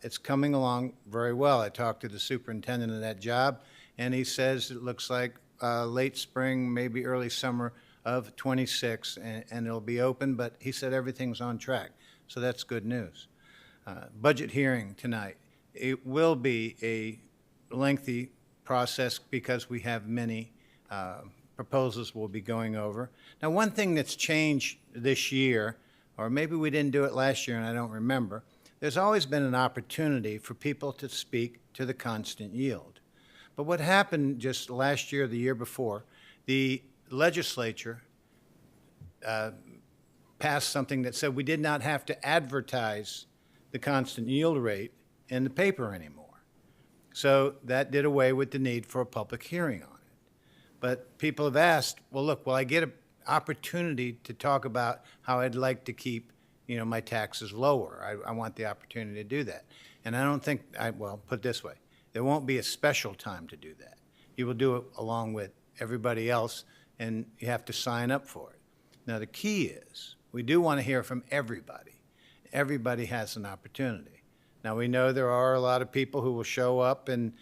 It's coming along very well. I talked to the superintendent of that job, and he says it looks like late spring, maybe early summer of '26, and it'll be open, but he said everything's on track, so that's good news. Budget hearing tonight. It will be a lengthy process because we have many proposals we'll be going over. Now, one thing that's changed this year, or maybe we didn't do it last year and I don't remember, there's always been an opportunity for people to speak to the constant yield. But what happened just last year, the year before, the legislature passed something that said we did not have to advertise the constant yield rate in the paper anymore. So that did away with the need for a public hearing on it. But people have asked, well, look, will I get an opportunity to talk about how I'd like to keep, my taxes lower? I want the opportunity to do that. And I don't think, well, put it this way, there won't be a special time to do that. You will do it along with everybody else, and you have to sign up for it. Now, the key is, we do want to hear from everybody. Everybody has an opportunity. Now, we know there are a lot of people who will show up and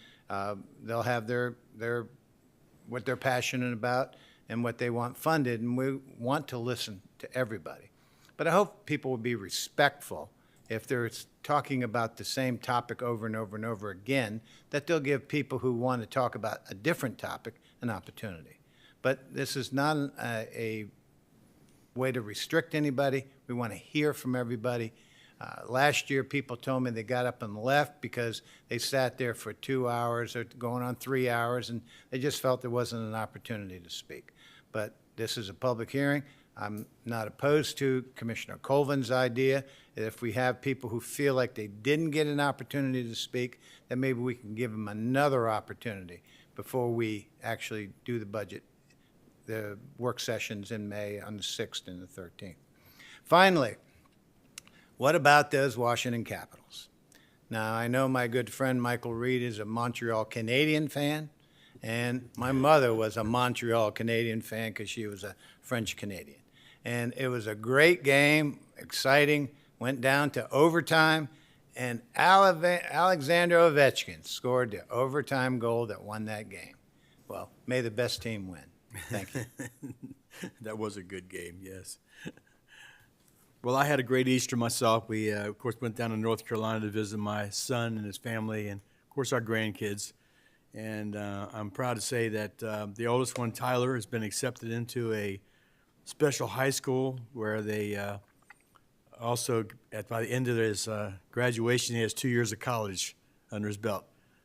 they'll have their what they're passionate about and what they want funded, and we want to listen to everybody. But I hope people will be respectful if they're talking about the same topic over and over and over again, that they'll give people who want to talk about a different topic an opportunity. But this is not a way to restrict anybody. We want to hear from everybody. Last year, people told me they got up and left because they sat there for 2 hours or going on 3 hours, and they just felt there wasn't an opportunity to speak. But this is a public hearing. I'm not opposed to Commissioner Colvin's idea that if we have people who feel like they didn't get an opportunity to speak, then maybe we can give them another opportunity before we actually do the budget, the work sessions in May on the 6th and the 13th. Finally, what about those Washington Capitals? Now, I know my good friend Michael Reed is a Montreal Canadian fan, and my mother was a Montreal Canadian fan because she was a French Canadian. And it was a great game, exciting, went down to overtime, and Alexander Ovechkin scored the overtime goal that won that game. Well, may the best team win. Thank you. That was a good game, yes. Well, I had a great Easter myself. We, of course, went down to North Carolina to visit my son and his family and, of course, our grandkids. And I'm proud to say that the oldest one, Tyler, has been accepted into a special high school where they also, by the end of his graduation, he has 2 years of college under his belt.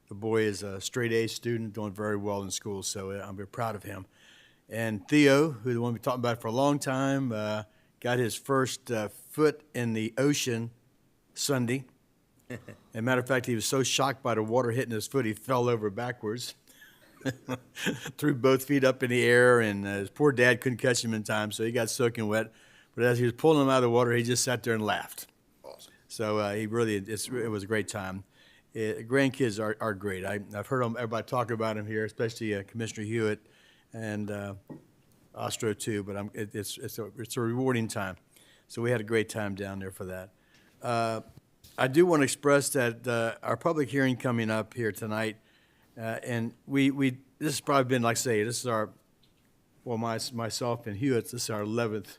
The boy is a straight A student, doing very well in school, so I'm very proud of him. And Theo, who's the one we've been talking about for a long time, got his first foot in the ocean Sunday. As a matter of fact, he was so shocked by the water hitting his foot, he fell over backwards, threw both feet up in the air, and his poor dad couldn't catch him in time, so he got soaking wet. But as he was pulling him out of the water, he just sat there and laughed. Awesome. So he really, it was a great time. Grandkids are great. I've heard everybody talk about them here, especially Commissioner Hewitt and Ostro too. But it's a rewarding time. So we had a great time down there for that. I do want to express that our public hearing coming up here tonight, and we this has probably been, like I say, this is our, well, myself and Hewitt, this is our 11th.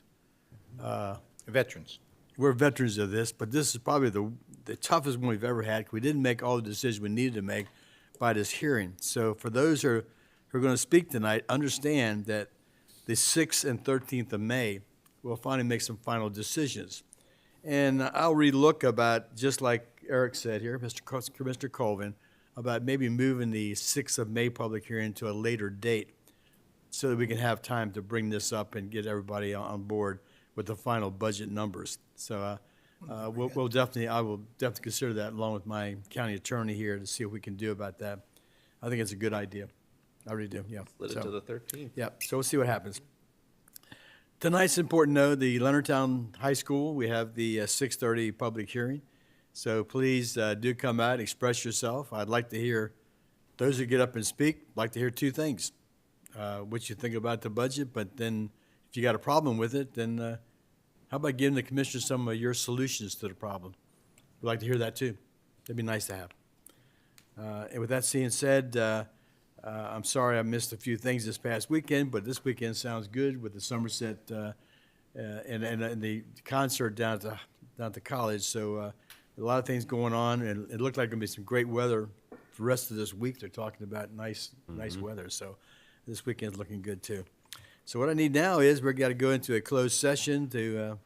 Veterans. We're veterans of this, but this is probably the toughest one we've ever had. We didn't make all the decisions we needed to make by this hearing. So for those who are going to speak tonight, understand that the 6th and 13th of May, we'll finally make some final decisions. And I'll relook about, just like Eric said here, Mr. Colvin, about maybe moving the 6th of May public hearing to a later date so that we can have time to bring this up and get everybody on board with the final budget numbers. So I will definitely consider that along with my county attorney here to see what we can do about that. I think it's a good idea. I really do, yeah. Split it to the 13th. Yeah, so we'll see what happens. Tonight's important to know, the Leonardtown High School, we have the 6:30 public hearing. So please do come out and express yourself. I'd like to hear, those who get up and speak, like to hear two things. What you think about the budget, but then if you got a problem with it, then how about giving the commissioner some of your solutions to the problem? We'd like to hear that too. That'd be nice to have. And with that being said, I'm sorry I missed a few things this past weekend, but this weekend sounds good with the Somerset and the concert down at the college. So a lot of things going on, and it looked like going to be some great weather for the rest of this week. They're talking about nice weather, so this weekend's looking good too. So what I need now is we've got to go into a closed session to.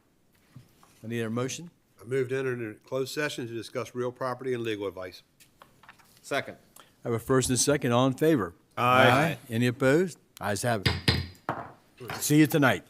I need a motion. I moved into a closed session to discuss real property and legal advice. Second. I have a first and a second. All in favor? Aye. Any opposed? Ayes have it. See you tonight.